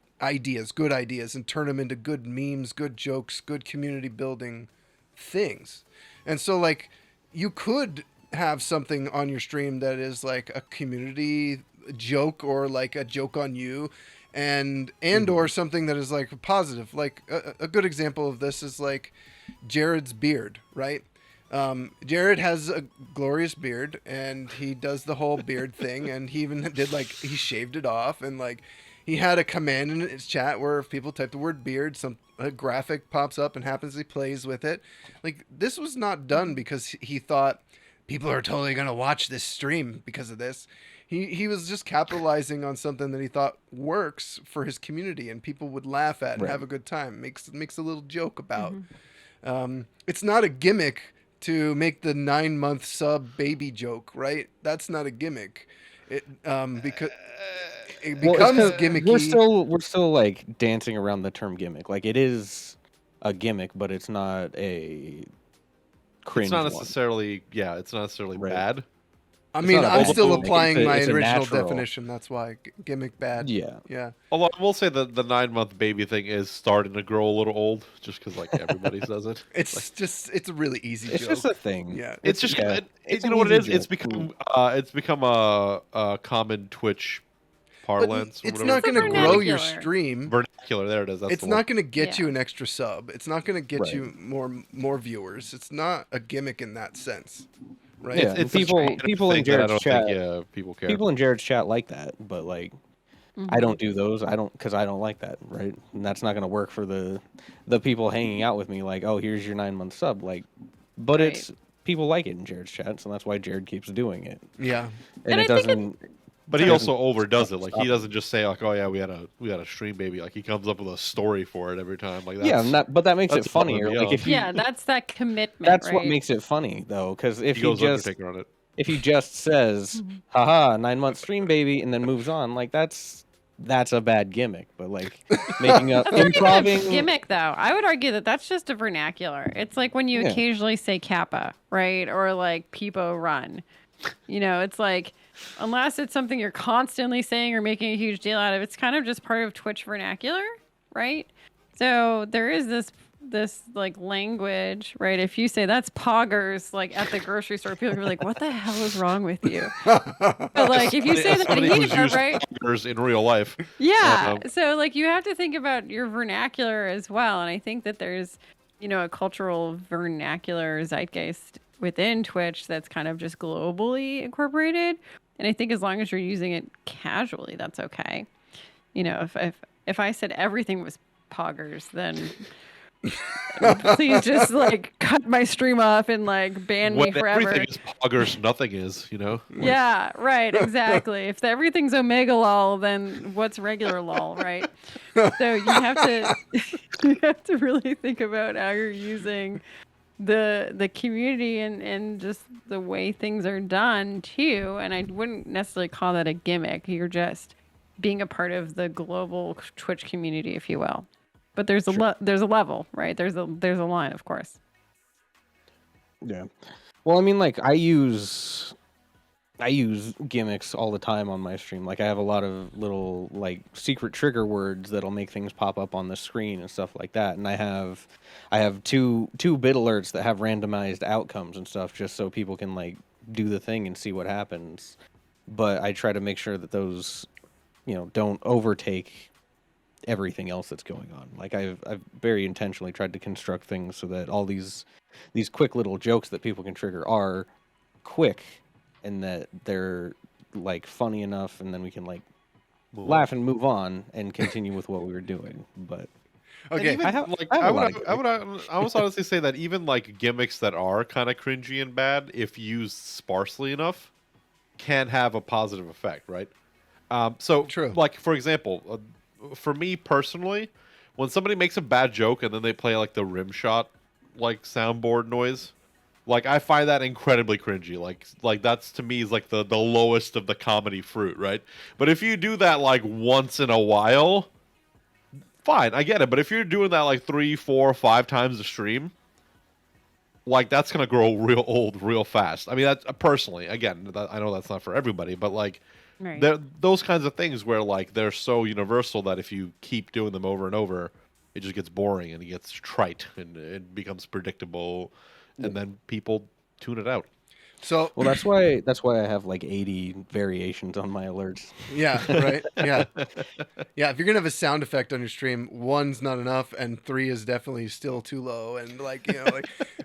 good ideas, and turn them into good memes, good jokes, good community building things. And so like you could have something on your stream that is like a community joke or like a joke on you and or something that is like positive. Like a good example of this is like Jared's beard, right? Jared has a glorious beard and he does the whole beard thing, and he even did he shaved it off, and like he had a command in his chat where if people type the word beard, a graphic pops up and happens he plays with it. Like this was not done because he thought people are totally going to watch this stream because of this. He was just capitalizing on something that he thought works for his community and people would laugh at and have a good time. Makes a little joke about. It's not a gimmick to make the 9-month sub baby joke, right? That's not a gimmick. Because it becomes gimmicky. We're still like dancing around the term gimmick. Like it is a gimmick, but it's not a cringe. It's not one. necessarily it's not necessarily bad. I mean, not a I'm bad still gimmick. applying my It's a original natural. definition. That's why gimmick bad. Yeah. Although I will say that the 9-month baby thing is starting to grow a little old, just because like everybody says it. It's a really easy It's joke. just a thing. Yeah. It's just It's you an know what it is. easy It's joke. become a common Twitch But parlance. Or it's whatever. not going to It's a grow your vernacular. stream. Vernacular. There it is. That's It's the not one. going to get Yeah. you an extra sub. It's not going to get Right. you more viewers. It's not a gimmick in that sense. right? Yeah, It's people a people in thing that I Jared's don't chat. think people care. People in Jared's chat like that, but like Mm-hmm. I don't do those. I don't because I don't like that, right? And that's not going to work for the people hanging out with me. Like, oh, here's your 9-month sub. Like, but Right. it's people like it in Jared's chat, so that's why Jared keeps doing it. Yeah. And And it I think doesn't. But he doesn't also overdoes it. Like stop he it. doesn't just say like, "Oh yeah, we had a stream baby." Like he comes up with a story for it every time. Like that's Yeah, but that makes it that's above and funnier. Like beyond. if you, Yeah, that's that commitment. that's right? what makes it funny though, because if he he goes just Undertaker on it. if he just says, "Haha, 9-month stream baby," and then moves on, like that's a bad gimmick. But like making up That's not even a improving gimmick, though. I would argue that that's just a vernacular. It's like when you Yeah. occasionally say kappa, right? Or like peepo run. You know, it's like, unless it's something you're constantly saying or making a huge deal out of, it's kind of just part of Twitch vernacular, right? So there is this like language, right? If you say that's poggers, like at the grocery store, people are like, "What the hell is wrong with you?" But like if you say that Somebody who's here, used right? poggers in real life. Yeah. Um, So like you have to think about your vernacular as well. And I think that there's, a cultural vernacular zeitgeist within Twitch that's kind of just globally incorporated. And I think as long as you're using it casually, that's okay. If I said everything was poggers, then please just like cut my stream off and like ban me when forever. everything is poggers, nothing is. You know. Yeah, right, exactly. If everything's omega lol, then what's regular lol, right? So you have to you have to really think about how you're using the community and just the way things are done too. And I wouldn't necessarily call that a gimmick. You're just being a part of the global Twitch community, if you will. But there's there's a level, right? There's a line, of course. Yeah. Well, I mean, like I use gimmicks all the time on my stream. Like I have a lot of little like secret trigger words that'll make things pop up on the screen and stuff like that. And I have two bit alerts that have randomized outcomes and stuff just so people can like do the thing and see what happens. But I try to make sure that those, don't overtake everything else that's going on. Like I've very intentionally tried to construct things so that all these quick little jokes that people can trigger are quick and that they're like funny enough, and then we can like laugh and move on and continue with what we were doing. But Okay. Even, I have- like I have I a lot would, of I would, I would honestly say that even like gimmicks that are kind of cringy and bad, if used sparsely enough, can have a positive effect, right? So, True. like for example, for me personally, when somebody makes a bad joke and then they play like the rim shot, like soundboard noise, like I find that incredibly cringy. Like that's to me is like the lowest of the comedy fruit, right? But if you do that like once in a while, fine, I get it. But if you're doing that like 3, 4, 5 times a stream, like that's gonna grow real old real fast. I mean, that's personally, again, I know that's not for everybody, but like Right. those kinds of things where like they're so universal that if you keep doing them over and over, it just gets boring and it gets trite and it becomes predictable, and then people tune it out. So well, that's why I have like 80 variations on my alerts. yeah, right. Yeah. Yeah, if you're gonna have a sound effect on your stream, 1's not enough and 3 is definitely still too low. And like,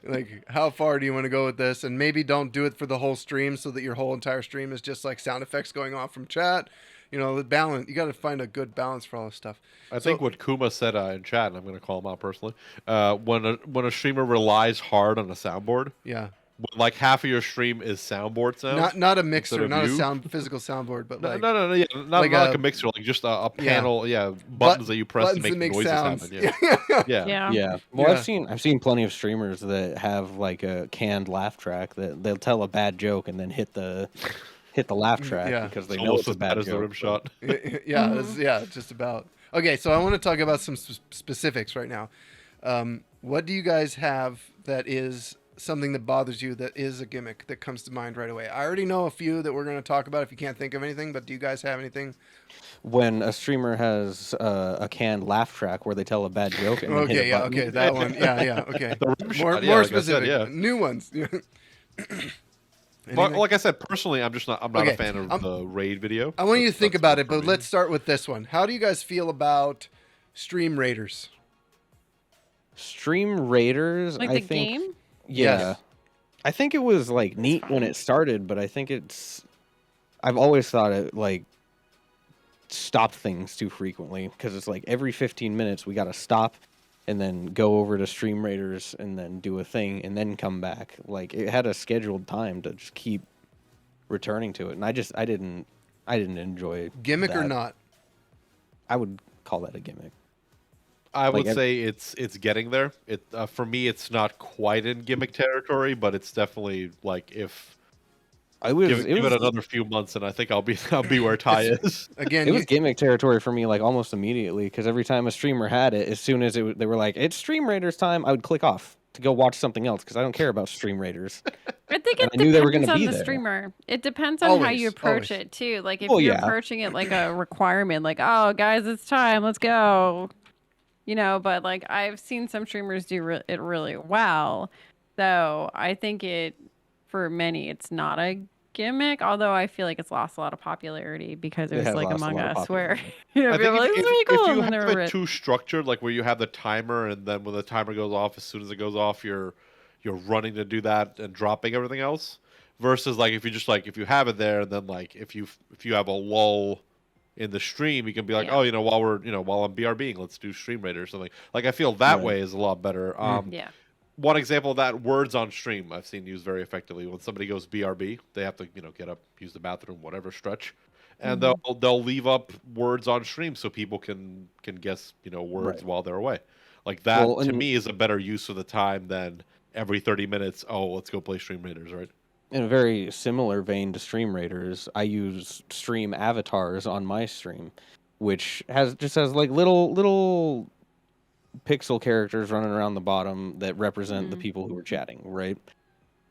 like how far do you want to go with this? And maybe don't do it for the whole stream so that your whole entire stream is just like sound effects going off from chat. The balance, you got to find a good balance for all this stuff. I think what Kuma said in chat, and I'm going to call him out personally, when a streamer relies hard on a soundboard, Yeah. when like half of your stream is soundboard sounds, Not a mixer, of not you? a physical soundboard, but no, like no, yeah, not like like a- a mixer, like just a panel, buttons that you press to buttons make, that noises sounds. happen. Yeah. Yeah. Yeah. Well, Yeah. I've seen plenty of streamers that have like a canned laugh track that they'll tell a bad joke and then hit the laugh track Yeah. because they It's know almost it's a as bad bad as the joke. rim shot. Yeah, yeah, just about. Okay, so I want to talk about some specifics right now. What do you guys have that is something that bothers you that is a gimmick that comes to mind right away? I already know a few that we're going to talk about if you can't think of anything, but do you guys have anything? When a streamer has a canned laugh track where they tell a bad joke and then hit Okay, a yeah, button. okay, that one. Yeah, okay. The rim More shot, yeah, like I said, specific. yeah. New ones. But Anything? like I said, personally, I'm not Okay, a fan of the raid video. I want you to think That's about not it, for but me. let's start with this one. How do you guys feel about stream raiders? Stream raiders, Like I the think. game? Yeah. Yes. I think it was like neat when it started, but I think I've always thought it like stopped things too frequently because it's like every 15 minutes we got to stop and then go over to Stream Raiders and then do a thing and then come back. Like it had a scheduled time to just keep returning to it, and I didn't enjoy Gimmick or that. not? I would call that a gimmick. I would Like, say it's getting there. It for me, it's not quite in gimmick territory, but it's definitely like if give it another few months, and I think I'll be where Ty is. Again, it was gimmick territory for me, like almost immediately, because every time a streamer had it, as soon as they were like, "It's Stream Raiders time," I would click off to go watch something else because I don't care about Stream Raiders. I think And it I knew they were depends gonna on be the there. streamer. It depends on how you approach always. it too. Like if Well, you're yeah. approaching it like a requirement, like, oh guys, it's time, let's go. You know, but like I've seen some streamers do it really well. So I think for many, it's not a gimmick. Although I feel like it's lost a lot of popularity because it It was has like lost a Among lot of Us, where popularity. you know, I people think are like, if, this is really cool, if and you then they have were it too structured, like where you have the timer, and then when the timer goes off, as soon as it goes off, you're running to do that and dropping everything else. Versus like if you just like if you have it there, and then like if you have a lull in the stream, you can be like, Yeah. oh, while I'm BRBing, let's do Stream Raider or something. Like I feel that Right. way is a lot better. yeah. One example of that, words on stream, I've seen used very effectively. When somebody goes BRB, they have to get up, use the bathroom, whatever stretch, and they'll leave up words on stream so people can guess words Right. while they're away. Like that Well, to and- me is a better use of the time than every 30 minutes. Oh, let's go play Stream Raiders, right? In a very similar vein to Stream Raiders, I use stream avatars on my stream, which has like little pixel characters running around the bottom that represent the people who are chatting, right?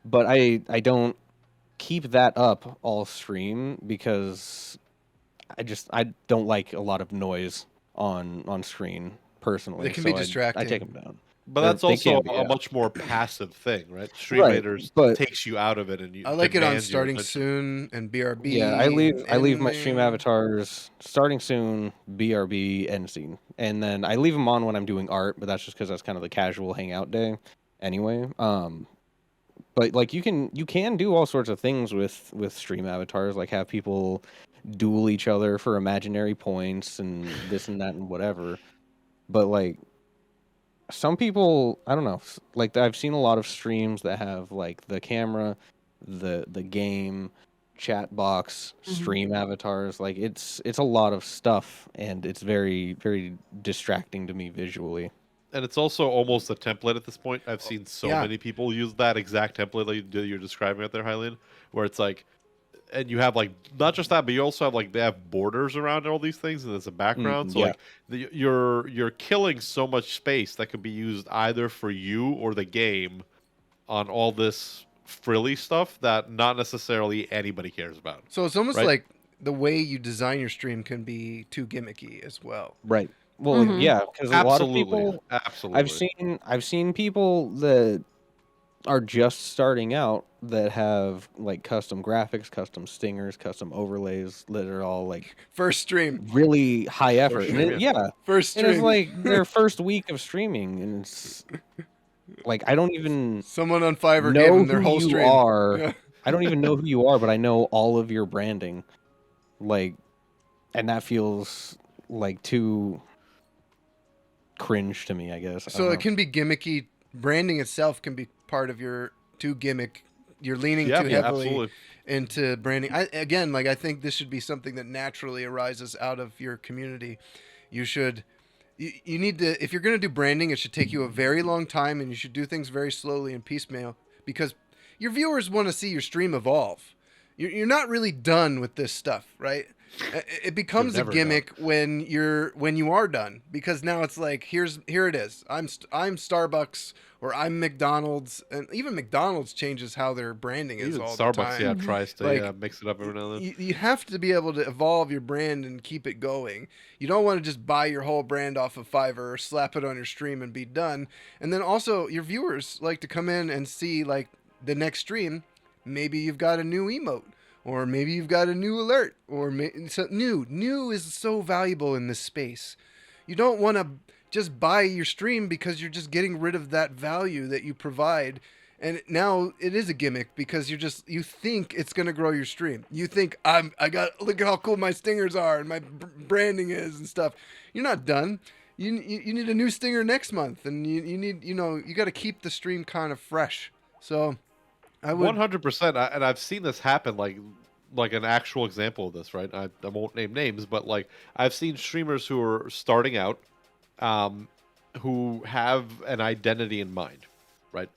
But I don't keep that up all stream because I don't like a lot of noise on screen personally. They can be so distracting. I take them down. But They- that's they also can be, a yeah. much more passive thing, right? Stream Right, Raiders but- takes you out of it, and I like it on demands your starting attention. soon and BRB. Yeah, I leave my stream ending. avatars starting soon, BRB, end scene, and then I leave them on when I'm doing art, but that's just because that's kind of the casual hangout day, anyway. But like you can do all sorts of things with stream avatars, like have people duel each other for imaginary points and this and that and whatever. But like some people, I don't know, like I've seen a lot of streams that have like the camera, the game, chat box, stream avatars. Like it's a lot of stuff, and it's very very distracting to me visually. And it's also almost a template at this point. I've seen so Yeah. many people use that exact template that you're describing out there, Hylian, where it's like, and you have like not just that, but you also have like they have borders around all these things, and there's a background. So yeah. like you're killing so much space that could be used either for you or the game on all this frilly stuff that not necessarily anybody cares about. So it's almost Right. like the way you design your stream can be too gimmicky as well. Right. Well, yeah, because a lot of Absolutely, people absolutely. I've seen people that are just starting out that have like custom graphics, custom stingers, custom overlays that are all like First stream. really high effort. And stream, yeah, First and it's stream. like their first week of streaming, and it's like I don't even Someone on Fiverr gave know them their who whole you stream. are. Yeah. I don't even know who you are, but I know all of your branding, like, and that feels like too cringe to me, I guess. I So don't it know. can be gimmicky. Branding itself can be part of your too gimmick. You're leaning Yeah, too yeah, heavily absolutely. into branding. I think this should be something that naturally arises out of your community. You should. You need to, if you're going to do branding, it should take you a very long time, and you should do things very slowly and piecemeal, because your viewers want to see your stream evolve. You're not really done with this stuff, right? It becomes a never gimmick when you are done, because now it's like here it is. I'm Starbucks, or I'm McDonald's, and even McDonald's changes how their branding is Even all Starbucks, the time. yeah, tries to Like, mix it up every now and then. You have to be able to evolve your brand and keep it going. You don't want to just buy your whole brand off of Fiverr or slap it on your stream and be done. And then also your viewers like to come in and see like the next stream. Maybe you've got a new emote, or maybe you've got a new alert, or new is so valuable in this space. You don't want to just buy your stream because you're just getting rid of that value that you provide. And now it is a gimmick because you think it's gonna grow your stream. You think look at how cool my stingers are and my branding is and stuff. You're not done. You need a new stinger next month, and you need you got to keep the stream kind of fresh. So I would 100%, and I've seen this happen, like an actual example of this, right? I won't name names, but like I've seen streamers who are starting out, who have an identity in mind, right?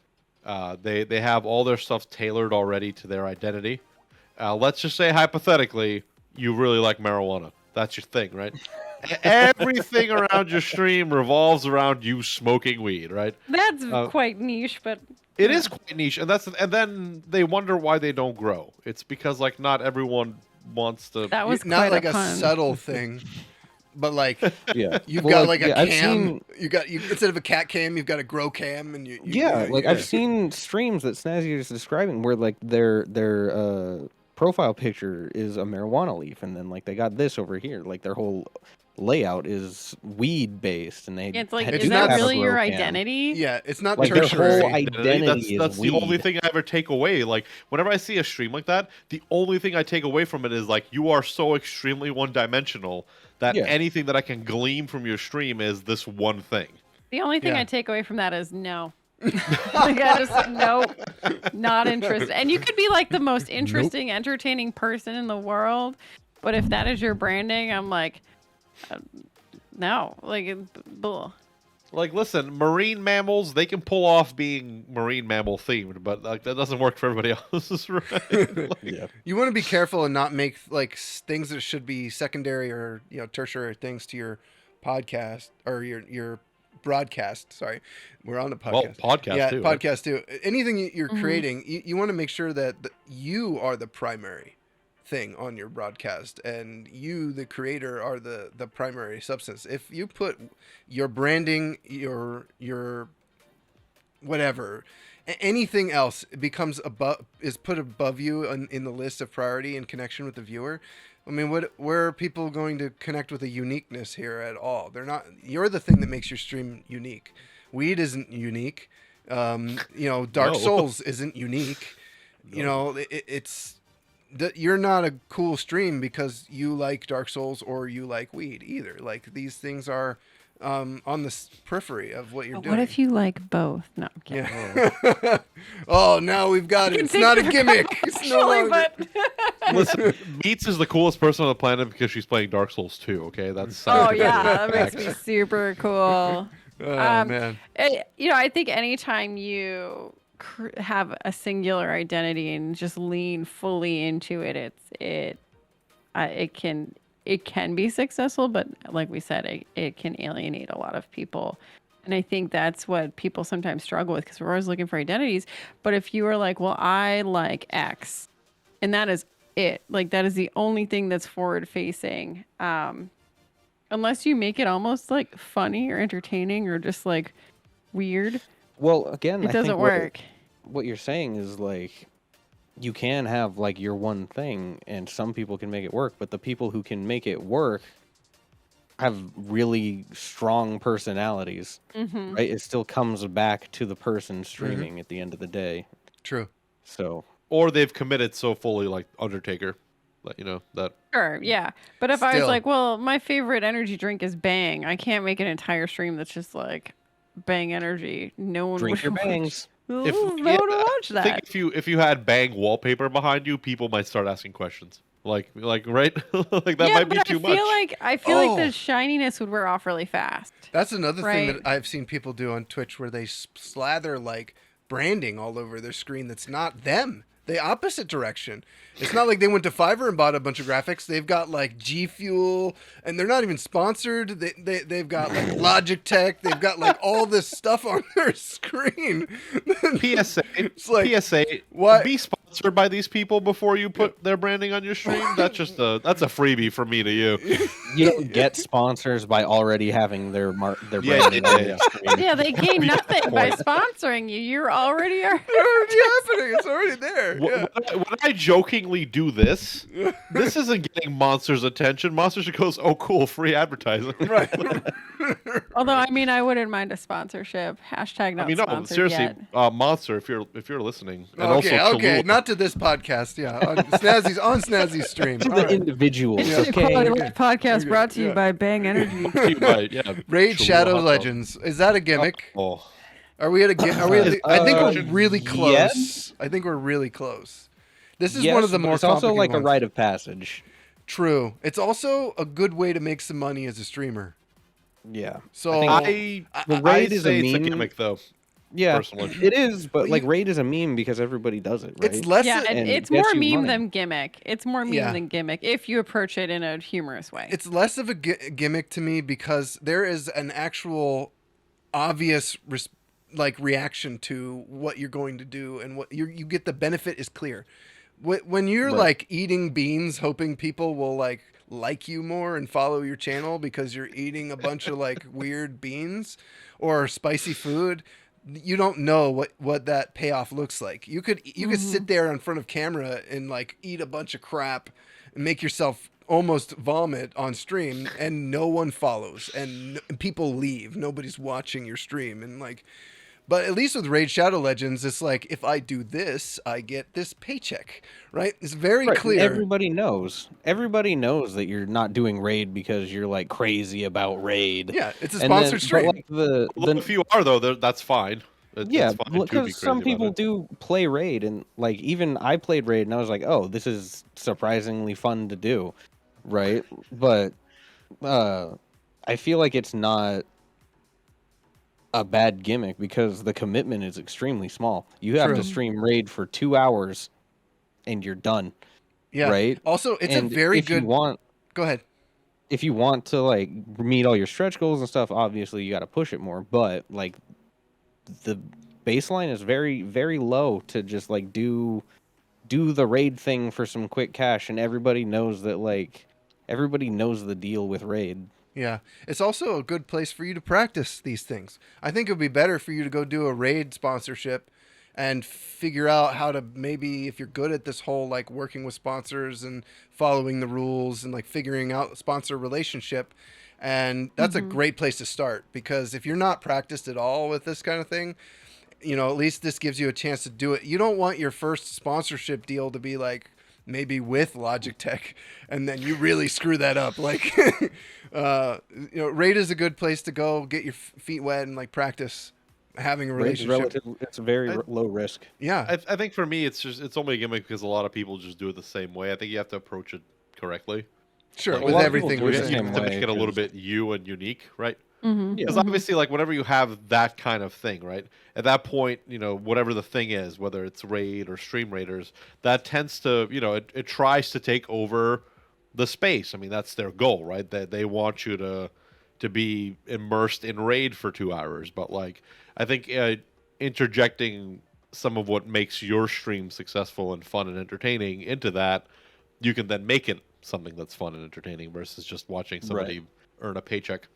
They have all their stuff tailored already to their identity. Let's just say hypothetically, you really like marijuana. That's your thing, right? Everything around your stream revolves around you smoking weed, right? That's quite niche, but it is quite niche, and then they wonder why they don't grow. It's because like not everyone wants to. that was not quite like a pun. subtle thing, but like Yeah, you've Well, got like a I've cam. seen- You instead of a cat cam, you've got a grow cam, and I've seen streams that Snazzy is describing where like their profile picture is a marijuana leaf, and then like they got this over here, like their whole layout is weed based, and they It's like, It's is not that have a really your grow cam. identity? Yeah, it's not Like their tertiary. whole identity That's is the only weed. thing I ever take away. Like whenever I see a stream like that, the only thing I take away from it is like you are so extremely one-dimensional that Yeah. anything that I can glean from your stream is this one thing. The only thing Yeah. I take away from that is no. Like I just nope, not interested. And you could be like the most interesting, entertaining person in the world, but if that is your branding, I'm like, no, like, bull. Like, listen, marine mammals, they can pull off being marine mammal themed, but like that doesn't work for everybody else, right? Like, Yeah. You want to be careful and not make like things that should be secondary or tertiary things to your podcast or your broadcast. Sorry, we're on the podcast. well, podcast yeah, too. right? podcast too. Anything you're Mhm. creating, you want to make sure that you are the primary thing on your broadcast, and you, the creator, are the primary substance. If you put your branding, your whatever, anything else becomes is put above you in the list of priority in connection with the viewer. I mean, where are people going to connect with a uniqueness here at all? They're not. You're the thing that makes your stream unique. Weed isn't unique. Dark No. Souls isn't unique. It's that you're not a cool stream because you like Dark Souls or you like weed either. Like these things are on the periphery of what you're But doing. what if you like both? No, I'm kidding. Yeah. Oh, now we've got it. It's not a gimmick. It's no Actually, longer. but Listen, Meats is the coolest person on the planet because she's playing Dark Souls 2, okay? That's oh yeah, that makes me super cool. Oh man. I think anytime you have a singular identity and just lean fully into it, it can be successful, but like we said, it can alienate a lot of people. And I think that's what people sometimes struggle with because we're always looking for identities. But if you are like, well, I like X, and that is it, like that is the only thing that's forward facing. Unless you make it almost like funny or entertaining or just like weird, Well, again, it I doesn't think work. What you're saying is like you can have like your one thing, and some people can make it work, but the people who can make it work have really strong personalities, Mm-hmm. right? It still comes back to the person streaming at the end of the day. True. So or they've committed so fully, like Undertaker, that Sure, yeah. But if I was Still. like, well, my favorite energy drink is Bang, I can't make an entire stream that's just like Bang energy. No one drink would your watch. bangs. No If- one yeah, would watch I think that. if you had Bang wallpaper behind you, people might start asking questions. Like right? Like that Yeah, might be but too I much. feel like Oh. the shininess would wear off really fast. That's another thing Right. that I've seen people do on Twitch where they slather like branding all over their screen that's not them. The opposite direction. It's not like they went to Fiverr and bought a bunch of graphics. They've got like G Fuel, and they're not even sponsored. They've got like Logitech. They've got like all this stuff on their screen. PSA, It's like, PSA. what? Be sponsored sponsored by these people before you put their branding on your stream? That's a freebie from me to you. You don't get sponsors by already having their Yeah, branding yeah, on yeah. your screen. Yeah, they gain Yeah, nothing by point. sponsoring you. You're already are. It's already happening. It's already there. Yeah. When I jokingly do this, this isn't getting Monster's attention. Monster just goes, "Oh, cool, free advertising." Right. Although, I mean, I wouldn't mind a sponsorship. Hashtag not I mean, no, sponsored seriously, yet. Monster, if you're listening, and Okay, also okay, Cholula. not to this podcast. Yeah, on Snazzy's stream. To All the right. individuals, Yeah. okay? Quality Life podcast brought to you Yeah. by Bang Energy. Raid Cholula Shadow hot dog. Legends. Is that a gimmick? Oh, Are we at a are we? At the, I think we're Uh, really close. yes. I think we're really close. This is Yes, one of the but more it's also complicated like a ones. rite of passage. True. It's also a good way to make some money as a streamer. Yeah. So think the I raid is a say it's a meme. gimmick, though. Yeah, Personally. it is, but Well, like you- raid is a meme because everybody does it, right? it's less. Yeah, a- and it it's gets more you meme money. than gimmick. It's more meme Yeah. than gimmick if you approach it in a humorous way. it's less of a gimmick to me because there is an actual obvious reaction to what you're going to do, and what you get the benefit is clear. When you're Right. like eating beans hoping people will like you more and follow your channel because you're eating a bunch of like weird beans or spicy food, you don't know what that payoff looks like. You could sit there in front of camera and like eat a bunch of crap and make yourself almost vomit on stream, and no one follows, and people leave. Nobody's watching your stream, and like. But at least with Raid Shadow Legends, it's like, if I do this, I get this paycheck, right? It's very Right, clear. Everybody knows. Everybody knows that you're not doing raid because you're like crazy about raid. Yeah, it's a And then- sponsored stream. But like Well, if you are though, that's fine. yeah, It's fine to be because some crazy about people it. do play raid, and like even I played raid, and I was like, oh, this is surprisingly fun to do, right? But I feel like it's not a bad gimmick because the commitment is extremely small. You have True. to stream raid for 2 hours, and you're done. Yeah. Right? Also, it's And a very if good. You want, Go ahead. if you want to like meet all your stretch goals and stuff, obviously you got to push it more. But like the baseline is very, very low to just like do the raid thing for some quick cash, and everybody knows that everybody knows the deal with raid. Yeah. It's also a good place for you to practice these things. I think it would be better for you to go do a raid sponsorship and figure out how to, maybe if you're good at this whole like working with sponsors and following the rules and like figuring out sponsor relationship. And that's a great place to start, because if you're not practiced at all with this kind of thing, at least this gives you a chance to do it. You don't want your first sponsorship deal to be like maybe with Logitech, and then you really screw that up. Like, raid is a good place to go get your feet wet and like practice having a Raid's relationship. it's very low risk. Yeah, I think for me, it's only a gimmick because a lot of people just do it the same way. I think you have to approach it correctly. sure. Like, With a lot of people everything do we're it the You saying. same have to way, make it a little 'cause- bit you and unique, right? Mm-hmm. Because obviously, like whenever you have that kind of thing, right? At that point, whatever the thing is, whether it's raid or stream raiders, that tends to, it tries to take over the space. I mean, that's their goal, right? They want you to be immersed in raid for 2 hours. But like, I think interjecting some of what makes your stream successful and fun and entertaining into that, you can then make it something that's fun and entertaining versus just watching somebody earn a paycheck.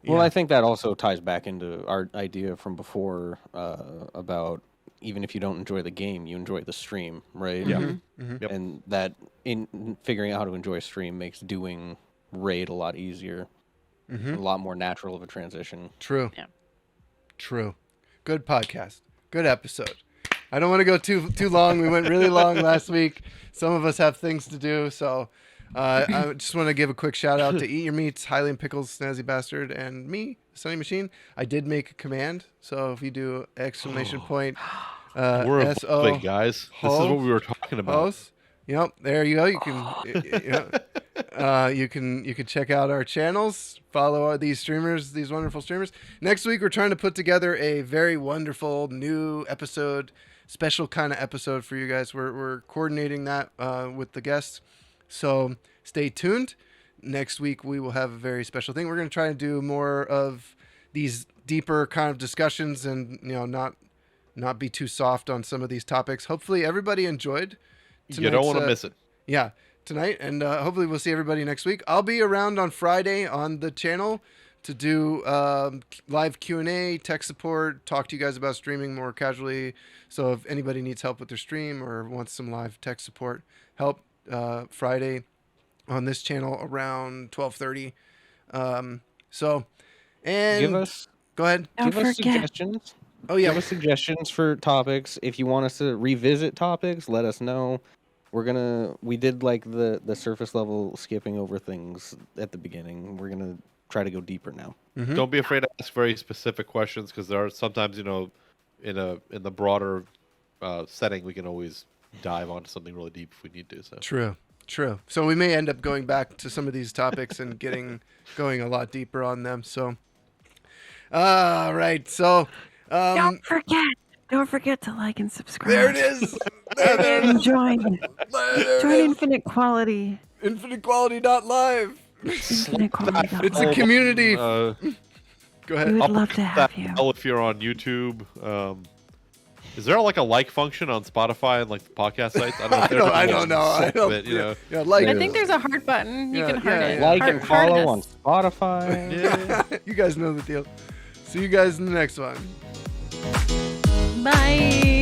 Well, Yeah. I think that also ties back into our idea from before about even if you don't enjoy the game, you enjoy the stream, right? Yeah. Mhm. Yep. And that in figuring out how to enjoy a stream makes doing raid a lot easier, Mhm. a lot more natural of a transition. True. Yeah. True. Good podcast. Good episode. I don't want to go too long. We went really long last week. Some of us have things to do, so I just want to give a quick shout out to Eat Your Meats, Highland Pickles, Snazzy Bastard, and me, Sunny Machine. I did make a command, so if you do exclamation point We're a SO big guys. This is what we were talking about. host. Yep, there you go. You can you can check out our channels, follow these streamers, these wonderful streamers. Next week we're trying to put together a very wonderful new episode, special kind of episode for you guys. We're coordinating that with the guests, so stay tuned. Next week we will have a very special thing. We're going to try to do more of these deeper kind of discussions, and not not be too soft on some of these topics. Hopefully, everybody enjoyed. You don't want to miss it. Yeah, tonight, and hopefully we'll see everybody next week. I'll be around on Friday on the channel to do live Q&A, tech support, talk to you guys about streaming more casually. So if anybody needs help with their stream or wants some live tech support help, Friday on this channel around 12:30. So, and Give us go ahead. Don't give us forget. suggestions. Oh yeah, Give us suggestions for topics. If you want us to revisit topics, let us know. We did like the surface level skipping over things at the beginning. We're gonna try to go deeper now. Mm-hmm. Don't be afraid to ask very specific questions because there are sometimes, in the broader setting, we can always dive onto something really deep if we need to. So True. So we may end up going back to some of these topics and going a lot deeper on them. So, all right. So, Don't forget to like and subscribe. there it is. There it And is. join There join it is. Infinite Quality. InfiniteQuality.live. Infinite Quality. It's a community. Uh, Go We ahead. would I'll love put to that have you. hell if you're on YouTube. Is there like a like function on Spotify and like the podcast sites? I don't know. If there's I any don't know. I ones, don't. but, Yeah, like. I think there's a heart button. You Yeah, can heart yeah, it. yeah. Like Heart- and follow on heart us. Spotify. yeah. You guys know the deal. See you guys in the next one. Bye.